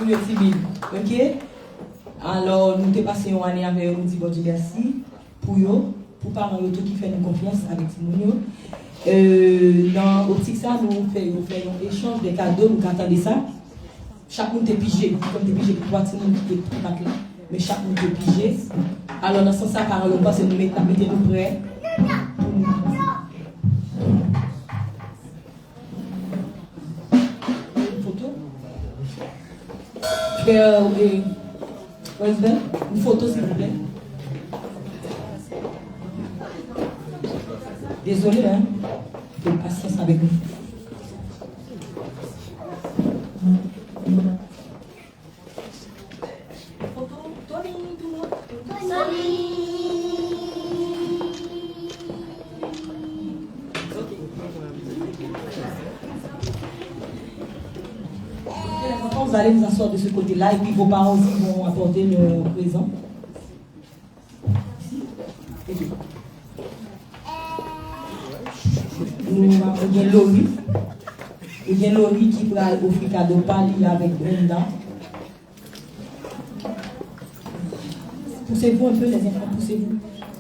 Vous êtes timide. Ok? Alors, nous avons passé une année avec eux, nous disons bon Dieu merci pour eux, pour parents tout qui fait nous confiance avec Simonio. Dans l'optique ça, nous faisons un échange de cadeaux, nous attendons ça. Chaque monde est pigé, comme des pigés pour voir si nous sommes pas là. Mais chaque monde est pigé. Alors, dans ce sens, par exemple, c'est nous mettez-nous prêts. Une photo. Une photo, s'il vous plaît. Désolé, hein. De patience avec nous. Vous allez vous asseoir de ce côté-là et puis vos parents aussi vont apporter le présent. Nous avons Laurie. Il y a Laurie qui va offrir cadeau parler avec Brenda. Poussez-vous un peu les enfants, poussez-vous.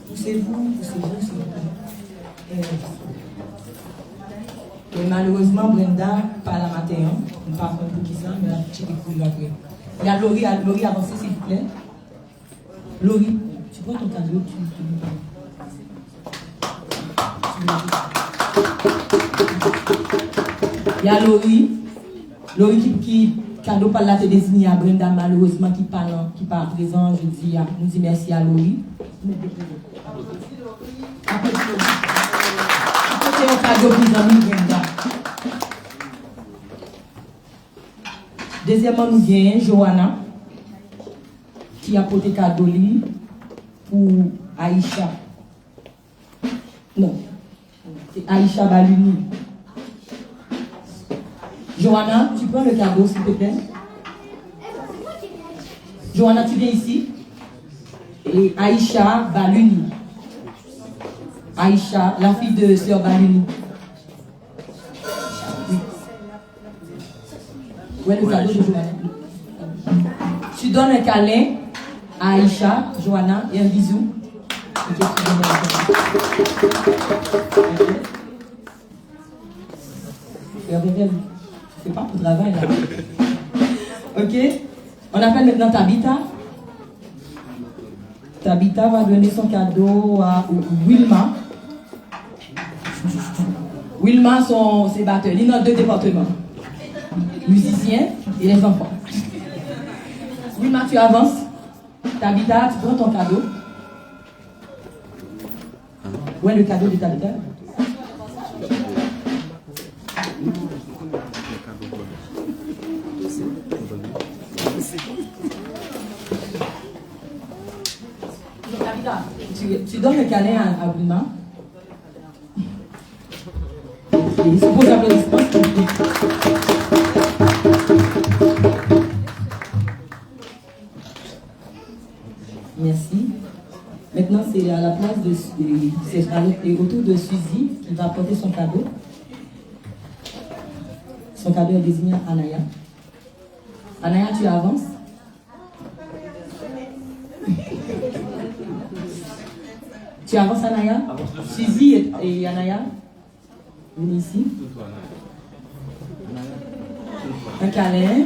Poussez-vous, s'il vous plaît. Et malheureusement, Brenda, pas la matin, hein. On ne parle pas pour qui ça, mais la petite écoute après. Il y a Laurie, avancez s'il vous plaît. Laurie, tu prends ton cadeau, il y a Laurie qui cadeau par là te désigne à Brenda, malheureusement qui parle présent, nous dis merci à Laurie. Apportez un cadeau pour les amis Brenda. Deuxièmement, nous avons Johanna qui a apporté cadeau pour Aïcha. Non, c'est Aïcha Baluni. Johanna, tu prends le cadeau s'il te plaît. Johanna, tu viens ici. Et Aïcha Baluni. Aïcha, la fille de Sœur Baluni. Oui. Où est le cadeau de Johanna? Tu donnes un câlin à Aïcha, Johanna, et un bisou. Okay, c'est pas pour travail là. Ok? On appelle maintenant Tabitha. Tabitha va donner son cadeau à Wilma. Wilma, ses batteurs. Il y a 2 départements. Musiciens et les enfants. Wilma, tu avances. Tabitha, tu prends ton cadeau. Où est le cadeau de Tabitha? Tu donnes le câlin à Wilma. Il se pose l'applaudissement. Merci. Maintenant, c'est à la place c'est au tour de Suzy qui va apporter son cadeau. Son cadeau est désigné à Anaya. Anaya, tu avances. Tu avances, Anaya. Suzy et Anaya. Venez ici. Un câlin.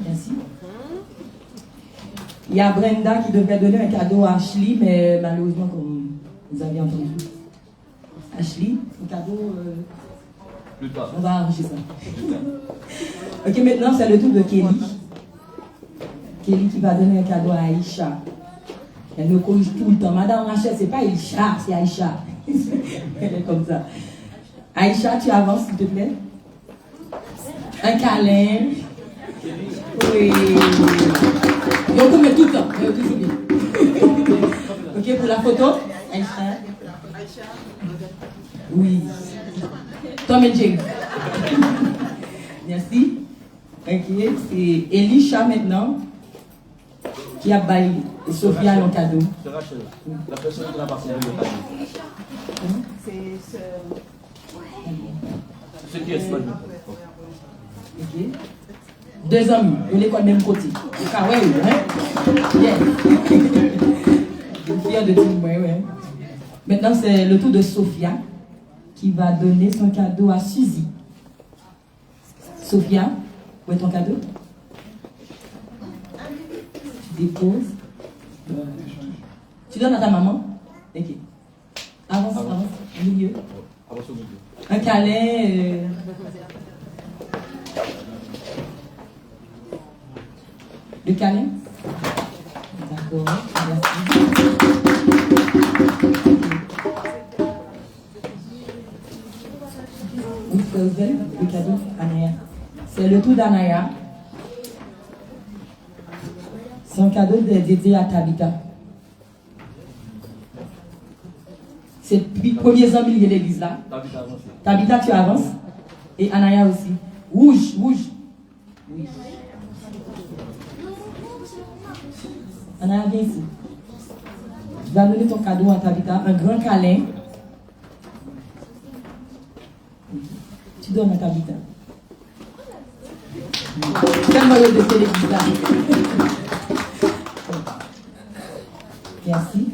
Merci. Il y a Brenda qui devrait donner un cadeau à Ashley, mais malheureusement, comme vous avez entendu. Ashley, un cadeau. Plus tard. On va arranger ça. Ok, maintenant c'est le tour de Kelly. Kelly qui va donner un cadeau à Aïcha. Elle me corrige tout le temps. Madame Rachel, c'est pas Aïcha, c'est Aïcha. Elle est comme ça. Aïcha, tu avances s'il te plaît. Un câlin. Oui. Donc on met tout le temps. Ok, Ok, pour la photo, Aïcha. Oui. Tom et Jerry. Merci. Ok, c'est Elisha maintenant qui a baillé Sophia un cadeau. C'est Rachel, la personne qui n'a pas compris le cadeau. C'est C'est qui est ce cadeau? Ok. Deux amis, on est quoi même côté. Ah ouais, hein? Yes. Je suis fière de dire, ouais. Maintenant, c'est le tour de Sophia qui va donner son cadeau à Suzy. Sophia, où est ton cadeau? Tu déposes. Tu donnes à ta maman? Ok. Avance. Au milieu. Avance au milieu. Un câlin. Le câlin? D'accord, merci. Oui, c'est ouvert, le cadeau, Anaya. C'est le tour d'Anaya. C'est un cadeau dédié à Tabitha. C'est le premier amis de l'église là. Tabitha, tu avances. Et Anaya aussi. Rouge. Oui. Anaya, viens ici. Tu vas donner ton cadeau à Tabitha, un grand câlin. Tu donnes à Tabitha. Quel moyen de faire l'église là? Merci.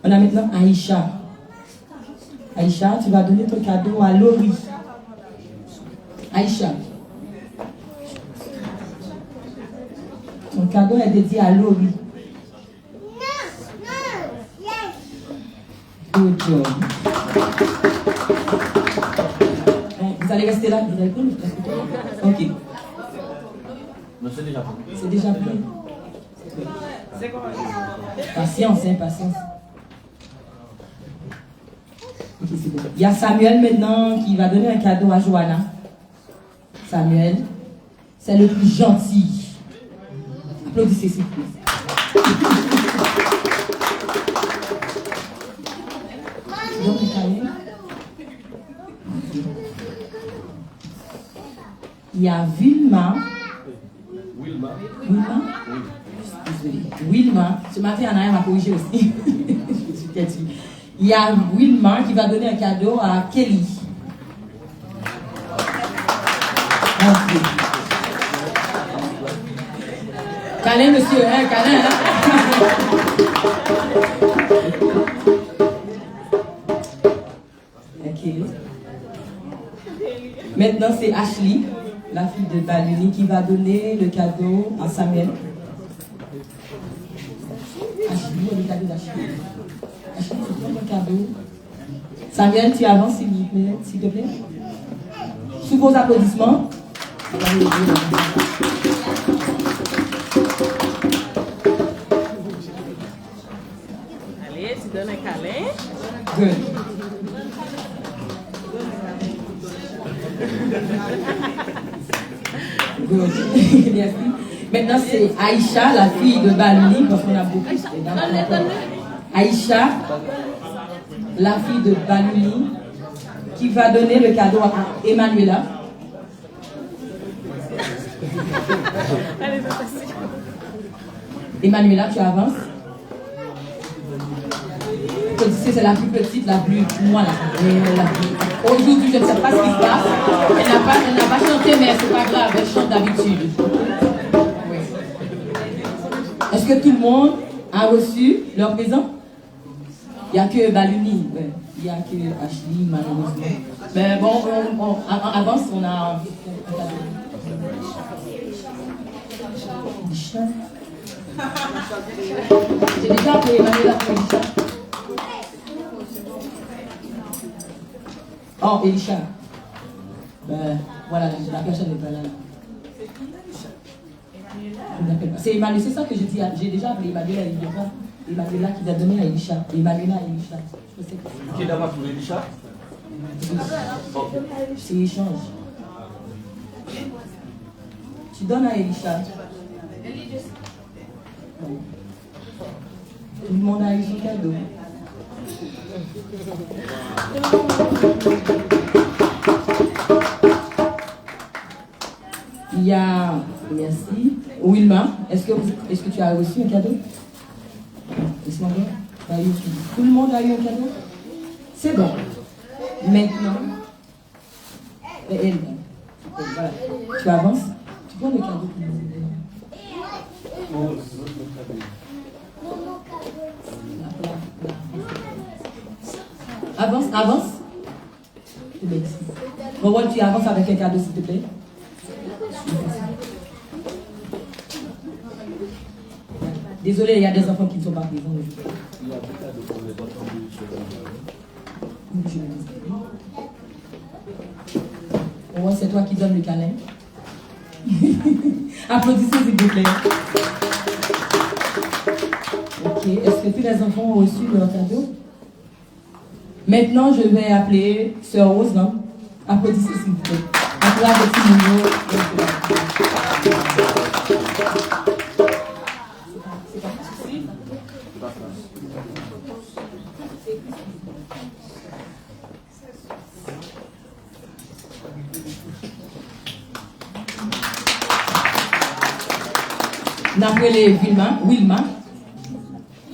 On a maintenant Aïcha. Aïcha, tu vas donner ton cadeau à Laurie. Aïcha. Ton cadeau est dédié à Laurie. Good job. Vous allez rester là? Vous allez prendre? Ok. Non, c'est déjà pris. C'est déjà pris. Patience, patience. Ok, c'est bon. Il y a Samuel maintenant qui va donner un cadeau à Johanna. Samuel, c'est le plus gentil. Applaudissez s'il vous plaît. Donc, il y a Vilma. Wilma. Ce matin, Anaya m'a corrigé aussi. Il y a Wilma qui va donner un cadeau à Kelly. Okay. Câlin, monsieur, hein, câlin, hein? Ok. Maintenant, c'est Ashley, la fille de Baluni, qui va donner le cadeau à Samuel. Ashley, le cadeau d'Ashley. Ashley, c'est ton cadeau. Samuel, tu avances, s'il te plaît. Sous vos applaudissements. Allez, tu donnes un câlin. Good. Good. Merci. Maintenant, c'est Aïcha, la fille de Baluni, parce qu'on a beaucoup. Aïcha, la fille de Baluni, qui va donner le cadeau à Emmanuela. Emmanuela, tu avances. C'est la plus petite, la plus. Moi, aujourd'hui, je ne sais pas ce qui se passe. Elle n'a pas chanté, mais c'est pas grave, elle chante d'habitude. Oui. Est-ce que tout le monde a reçu leur présent? Il n'y a que Baluni, ouais. Il n'y a que Ashley, malheureusement. Mais bon, on avance, on a. J'ai déjà appelé Emmanuela pour Elisha. Oh, Elisha. Ben, voilà, la personne n'est pas là. C'est Emmanuel, c'est ça que je dis. J'ai déjà appelé Emmanuela, il vient pas. Emmanuela qui va donner à Elisha. Emmanuela et Elisha. Qui est d'abord pour Elisha? C'est échange. Tu donnes à Elisha. Tout le monde a eu son cadeau. Il y a, merci, Wilma, est-ce que tu as reçu un cadeau? Laisse-moi voir. Tout le monde a eu un cadeau? C'est bon. Maintenant, voilà. Tu avances, tu prends le cadeau. Avance. Bon, tu avances avec un cadeau, s'il te plaît. Désolé, il y a des enfants qui ne sont pas présents. Il y a des cadeaux pour les enfants. Ouais, c'est toi qui donnes le câlin. Applaudissez s'il vous plaît. Ok, est-ce que tous les enfants ont reçu leur cadeau? Maintenant, je vais appeler Sœur Rose. Non? Applaudissez s'il vous plaît. Applaudissez petit Mounio. N'appelez Wilma.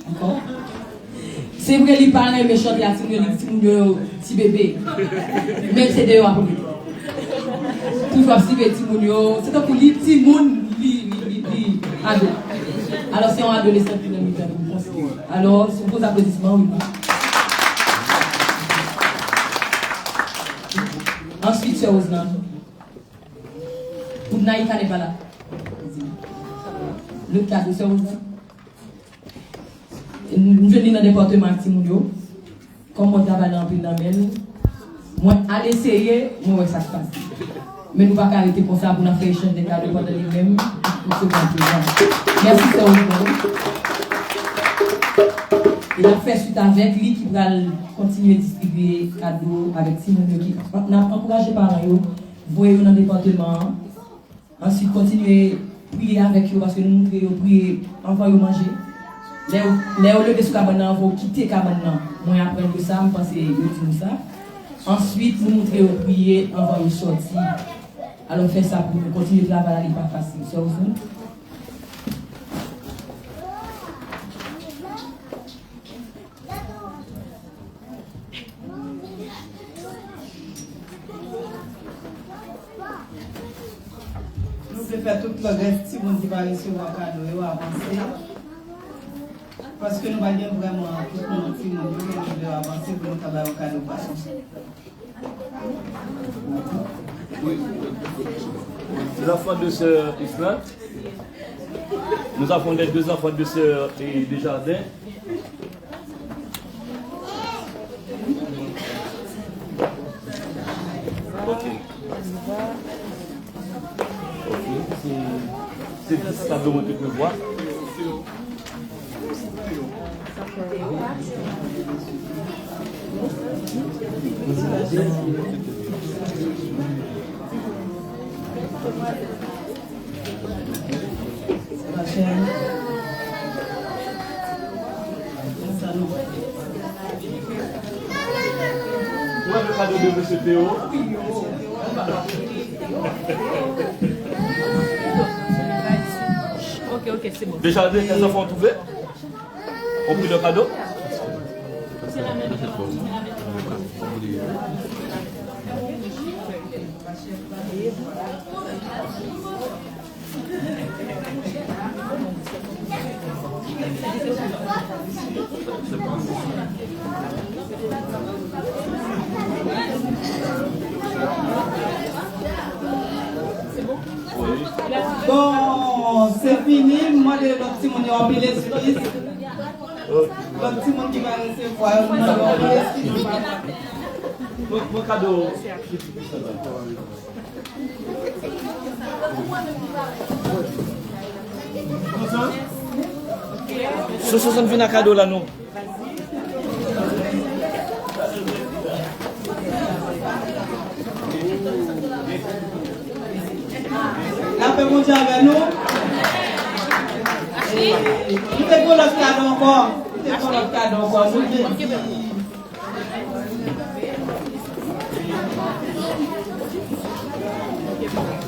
Encore. C'est vrai, il parle méchant, il y a petit bébé. Mais c'est dehors. Toujours petit mounio. C'est comme les petits moun, ado. Alors, c'est un adolescent qui nous fait. Alors, sur vos applaudissements, Wilma. Ensuite, c'est Osnan. Naïka n'est pas là. Le cadeau, c'est Osnan. Nous venons dans le département Timounio. Comme on travaille dans le pays d'Amel, moi, à l'essayer, moi, ça se passe. Mais nous ne pouvons pas arrêter pour ça, pour nous faire échanger des cadeaux pendant les mêmes. Merci, c'est Osnan. Il a fait suite avec lui qui va continuer à distribuer cadeaux avec Timounio qui n'a encouragé par eux. Voyez dans le département. Ensuite, continuez à prier avec eux parce que nous prions, prier, envoyer manger. Les au lieu de ce cabane, vous quitter cabane. Moi, après de ça, je pense que c'est ça. Ensuite, nous montrer au prier, envoyer sortir. Alors, faire ça pour nous continuer à travailler, n'est pas facile. Ça aussi. Nous devons faire tout le reste si vous ne pas recevoir un cadeau et avancer. Parce que nous allons vraiment tout le monde qui nous devons avancer pour nous travailler au cadeau. Les enfants de Sœur Islam, nous avons les deux enfants de Sœur et Desjardins. Ok. C'est ça de monter que voir. Voilà le cadeau de M. Théo. Ok, c'est bon. Déjà, les enfants ont trouvé? On pris le cadeau? C'est la même chose. Bon, c'est fini. Moi, le petit monde a empilé l'excuse. Le petit monde qui va recevoir, mon cadeau. Ce sont un cadeau là, non? La paix mondiale avec nous. Nous devons le faire Bon, c'est pour notre cadeau encore.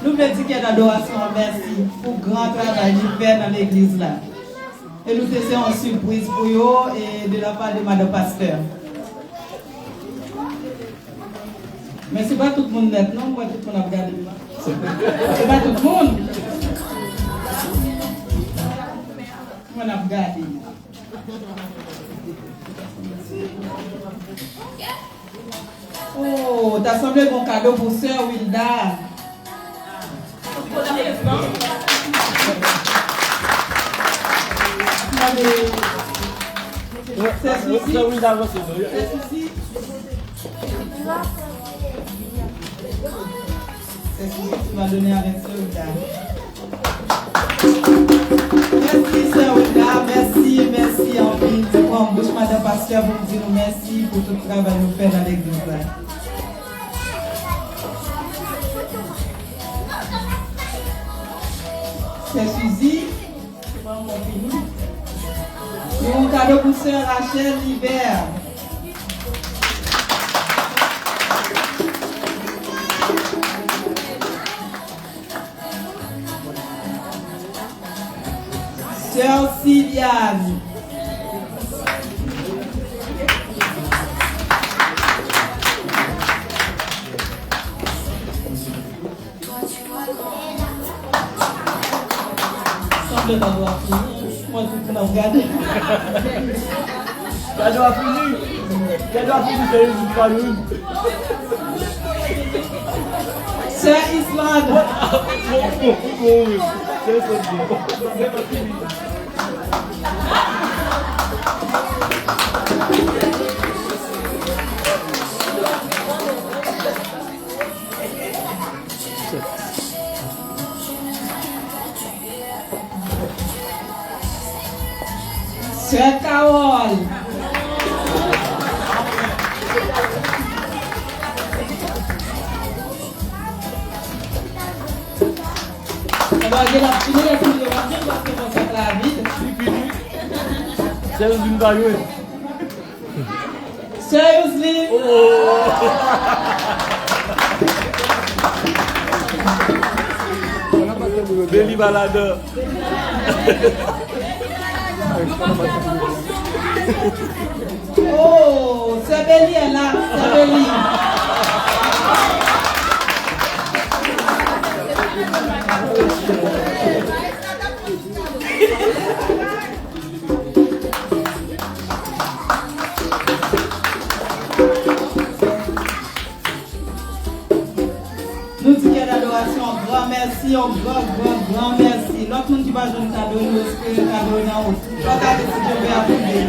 Nous voulons dire qu'il y a d'adoration, merci pour le grand travail qu'il fait dans l'église là. Et nous faisons une surprise pour eux et de la part de Madame Pasteur. Mais ce n'est pas tout le monde net, non? Moi, tout le monde a regardé. Ce n'est pas tout le monde. On a regardé. Oh, t'as semblé bon cadeau pour Sœur Wilda. C'est ceci. C'est ceci que tu m'as donné avec Sœur Wilda. Merci Sœur Wilda, merci en ville. C'est pour en bouche Madame Pasteur pour nous dire merci pour tout le travail que nous faisons dans l'église. C'est Suzy. Et un cadeau pour Sœur Rachel Libert. Sœur Sylviane. Semble d'avoir fini. Moi, tout le monde regarde. Cadeau a fini. Cadeau a fini, c'est une famille. Sœur Islande. Sœur Carole. On va aller la finir et puis on va dire parce que on s'est la vie. C'est une baguette. Seriously? Béli balade. Oh, c'est Béli est là, c'est Béli. Nous disons l'adoration, grand merci, grand merci. L'autre monde qui va jouer un cadeau, nous espérons un cadeau dans haut. Regardez si je vais appeler.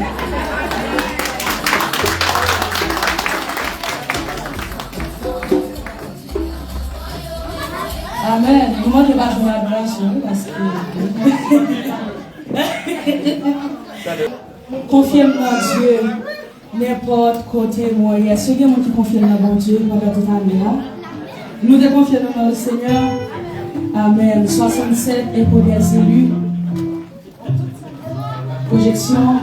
Amen. Moi, je vais jouer l'adoration parce que. Confirme-moi Dieu, n'importe côté moi. Il y a ceux qui confirment mon Dieu pendant tout à l'heure. Nous te confirmons le Seigneur. Amen. 67 et pour des élus. Projection.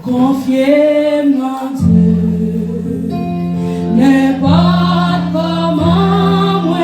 Confiez-moi Dieu, n'importe comment moi.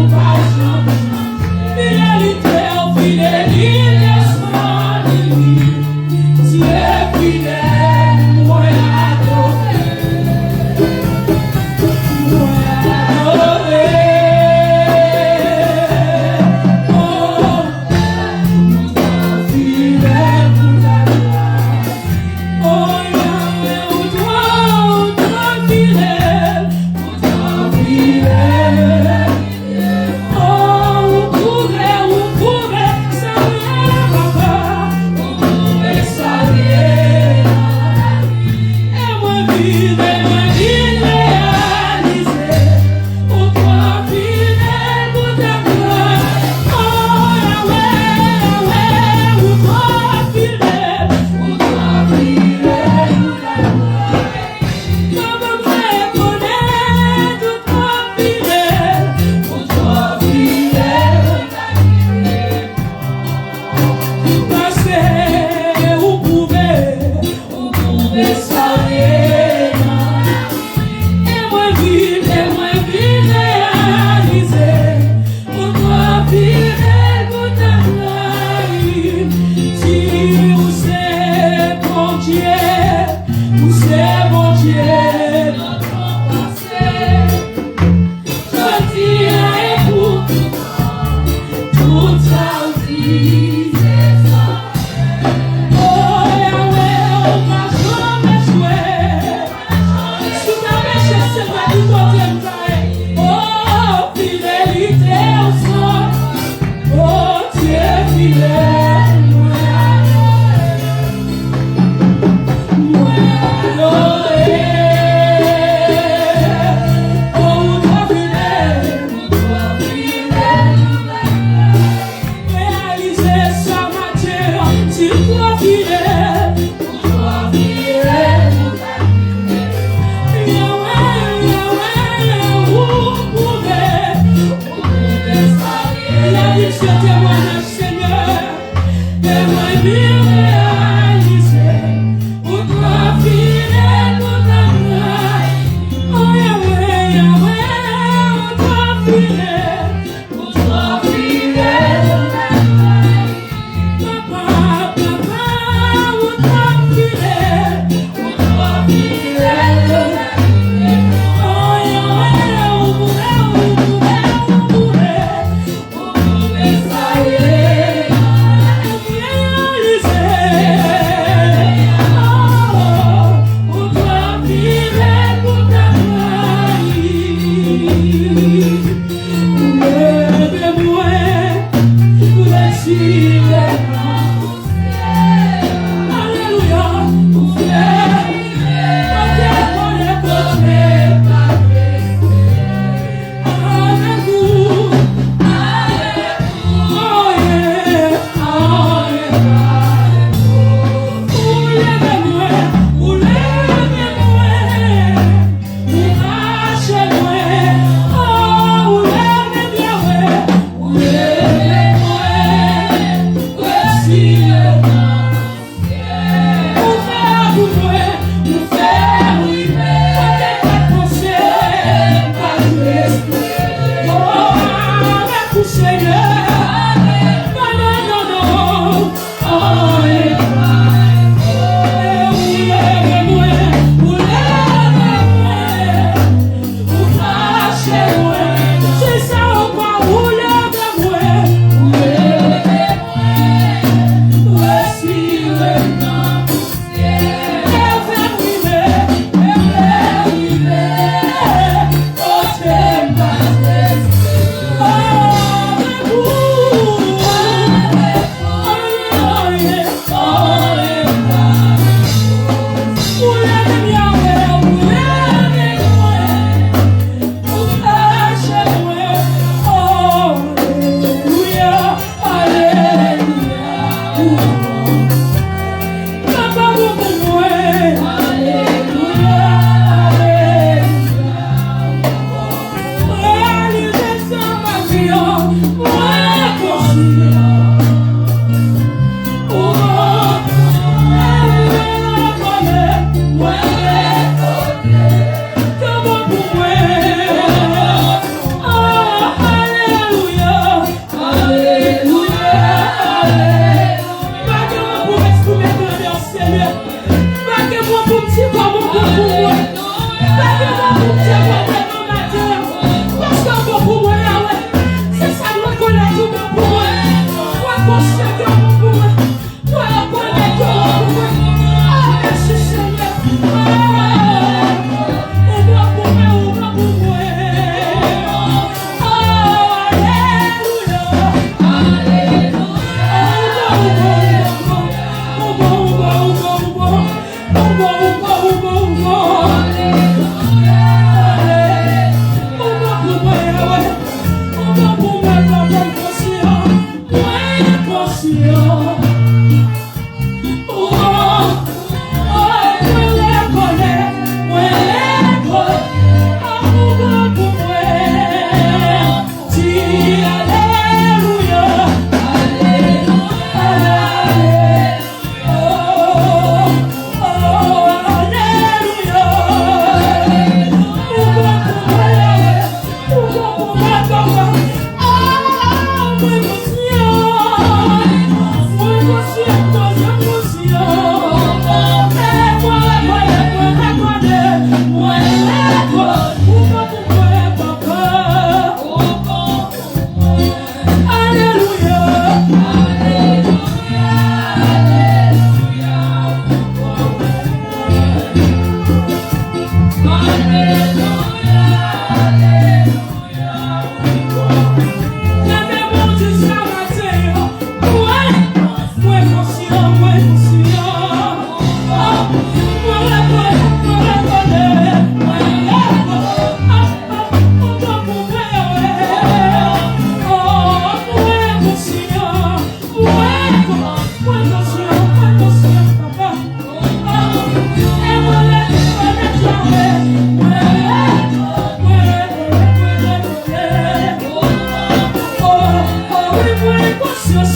Pas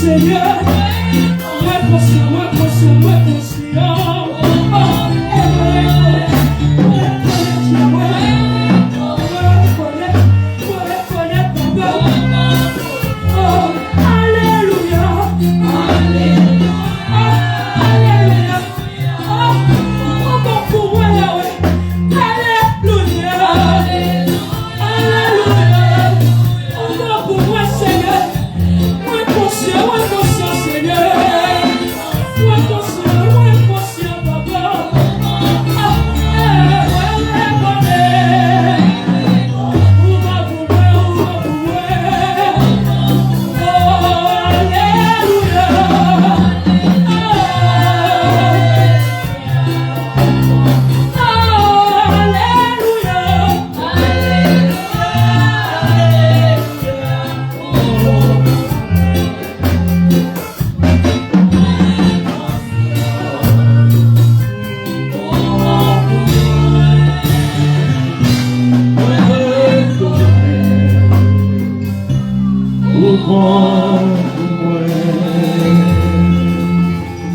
Seigneur. Moi conscient, moi conscient, moi conscient.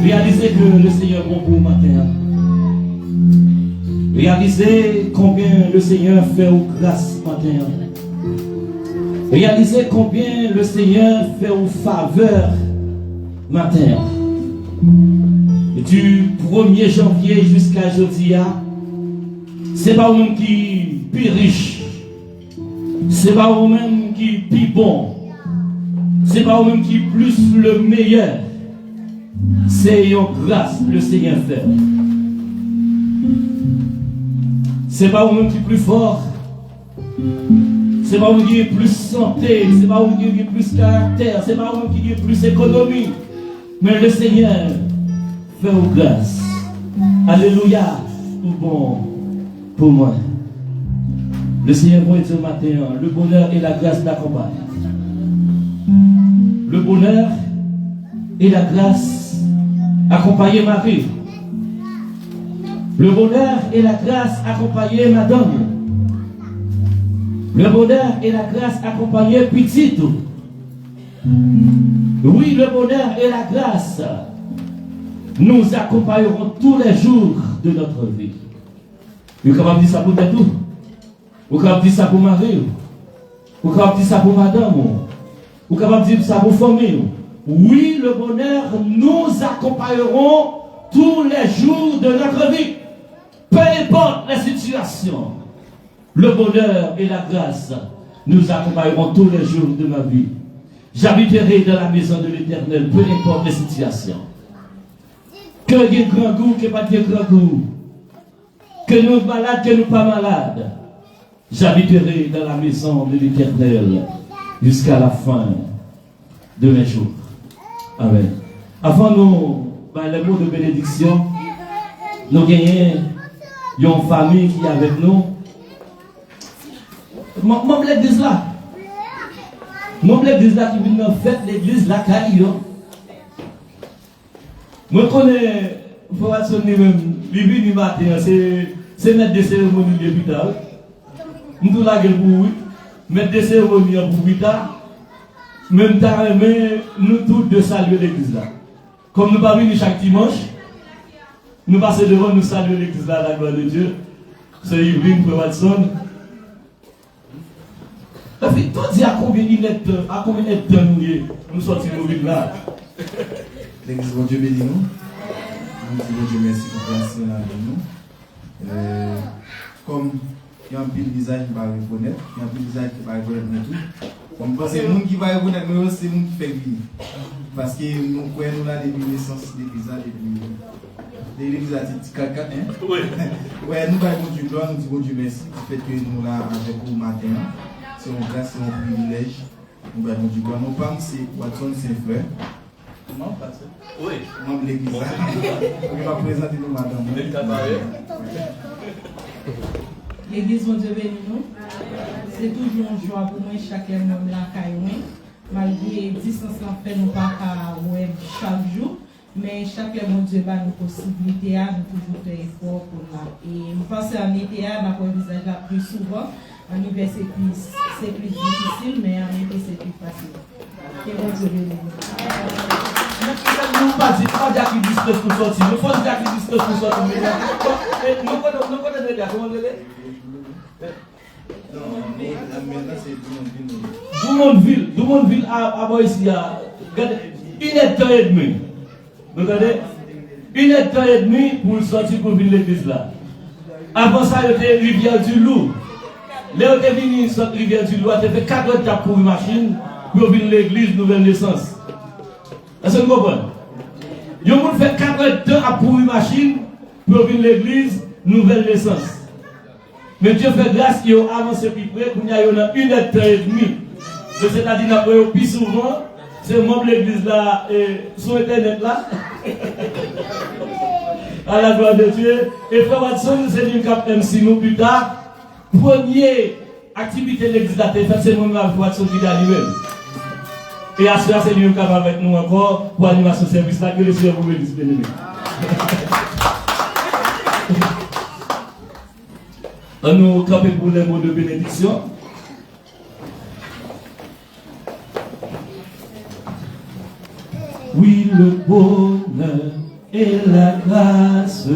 Réalisez que le Seigneur est bon pour vous matin. Réalisez combien le Seigneur fait aux grâces matin. Réalisez combien le Seigneur fait aux faveurs matin. Du 1er janvier jusqu'à aujourd'hui, c'est pas vous-même qui plus riche. C'est pas vous-même qui plus bon. C'est pas vous-même qui plus le meilleur. C'est une grâce que le Seigneur fait. C'est pas vous-même qui plus fort. C'est pas vous qui avez plus santé. C'est pas vous qui avez plus caractère. C'est pas vous qui avez plus économie. Mais le Seigneur fait une grâce. Alléluia. Tout bon pour moi. Le Seigneur va dire matin, le bonheur et la grâce t'accompagnent. Le bonheur et la grâce accompagnent Marie. Le bonheur et la grâce accompagnent madame. Le bonheur et la grâce accompagnent Petito. Oui, le bonheur et la grâce nous accompagneront tous les jours de notre vie. Vous pouvez dire ça pour tout. Vous pouvez dire ça pour Marie. Vous pouvez dire ça pour madame. Vous pouvez dire ça pour famille. Oui, le bonheur nous accompagneront tous les jours de notre vie. Peu importe la situation. Le bonheur et la grâce nous accompagneront tous les jours de ma vie. J'habiterai dans la maison de l'Éternel, peu importe les situations. Que il y ait grand goût, que pas de grand goût. Que nous malades, que nous pas malades. J'habiterai dans la maison de l'Éternel jusqu'à la fin de mes jours. Amen. Avant nous, les mots de bénédiction, nous gagnons une famille qui est avec nous. Moi, l'église là. Moi, l'église là qui vient faire l'église là, moi, je connais, pour être sonné même, Bibi du matin, c'est mettre des cérémonies de l'hôpital. Nous la gueule pour oui, mettre des cérémonies pour 8 ans. Même temps, nous tous de saluer l'église là. Comme nous ne pas venir chaque dimanche, nous passons devant, nous saluer l'église là, la gloire de Dieu. C'est Yveline pour Watson. Ça fait tout dire à combien de temps nous sortons de là. L'église, bon Dieu bénit nous. Nous disons Dieu merci pour passer avec nous. Comme il y a un pile visage qui va reconnaître, il y a un pile visage qui va reconnaître tout. Comme c'est le monde qui va reconnaître, mais c'est le monde qui fait vivre. Parce que nous croyons là depuis naissance de l'église, depuis l'église à Titicaca. Oui. Ouais, nous allons Dieu gloire, nous disons Dieu merci pour le fait que nous là avec vous matin. C'est une grâce, c'est un privilège. Nous allons Dieu gloire. Nos parents, c'est Watson, c'est frère. Non, pas ça. Oui. Membre de l'église. On va présenter nous, madame. L'église, mon Dieu béni nous. C'est toujours une joie pour moi, chacun de nous là, malgré la distance en fait, nous pas à web chaque jour. Mais chacun mon Dieu a nos possibilités, nous toujours faire effort pour là. Et je pense qu'en été, on envisage la plus souvent. En hiver, c'est plus difficile, mais en été, c'est plus facile. Que mon Dieu béni nous. sortir. Il faut dire à qui distance pour sortir. Nous connaissons les gars, comment on est? Doumonville à Boissy, une heure et demie. Vous regardez? Une heure et demie pour sortir pour venir l'église là. Avant ça, il y avait Rivière du Loup. Là, on est venu sur Rivière du Loup, on a fait 4 heures pour une machine pour venir l'église Nouvelle Naissance. Est-ce que vous comprenez? Ils ont fait 4 heures pour une machine pour venir l'église Nouvelle Naissance. Mais Dieu fait grâce qu'ils ont avancé plus près, pour y a une heure et demie. C'est-à-dire que plus souvent, c'est membre de l'église là, sur internet là. À la gloire de Dieu. Et Frère Watson, c'est une cap MC nous plus tard. Première activité de l'église là, c'est mon Frère Watson qui est arrivé. Et à cela, c'est lui qui est avec nous encore pour l'animation service là, que le Seigneur vous bénisse, bien-aimé. On nous camper pour les mots de bénédiction. Oui, le bonheur et la grâce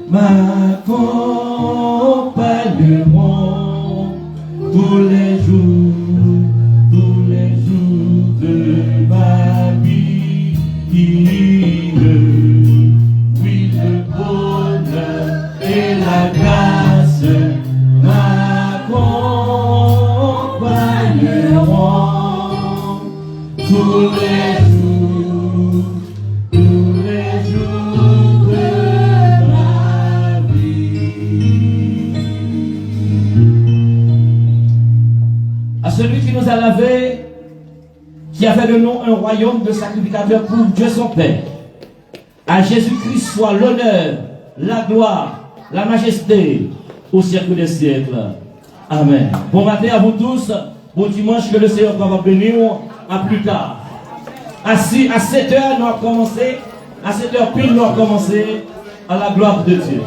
m'accompagneront tous les jours de ma vie. Oui, le bonheur et la grâce m'accompagneront tous les jours de ma vie. À celui qui nous a lavé, qui a fait de nous un royaume de sacrificateurs pour Dieu son Père, à Jésus-Christ soit l'honneur, la gloire, la majesté au siècle des siècles. Amen. Bon matin à vous tous. Bon dimanche, que le Seigneur va bénir. À plus tard. À 7h, nous allons commencer. À 7h pile, nous allons commencer. À la gloire de Dieu.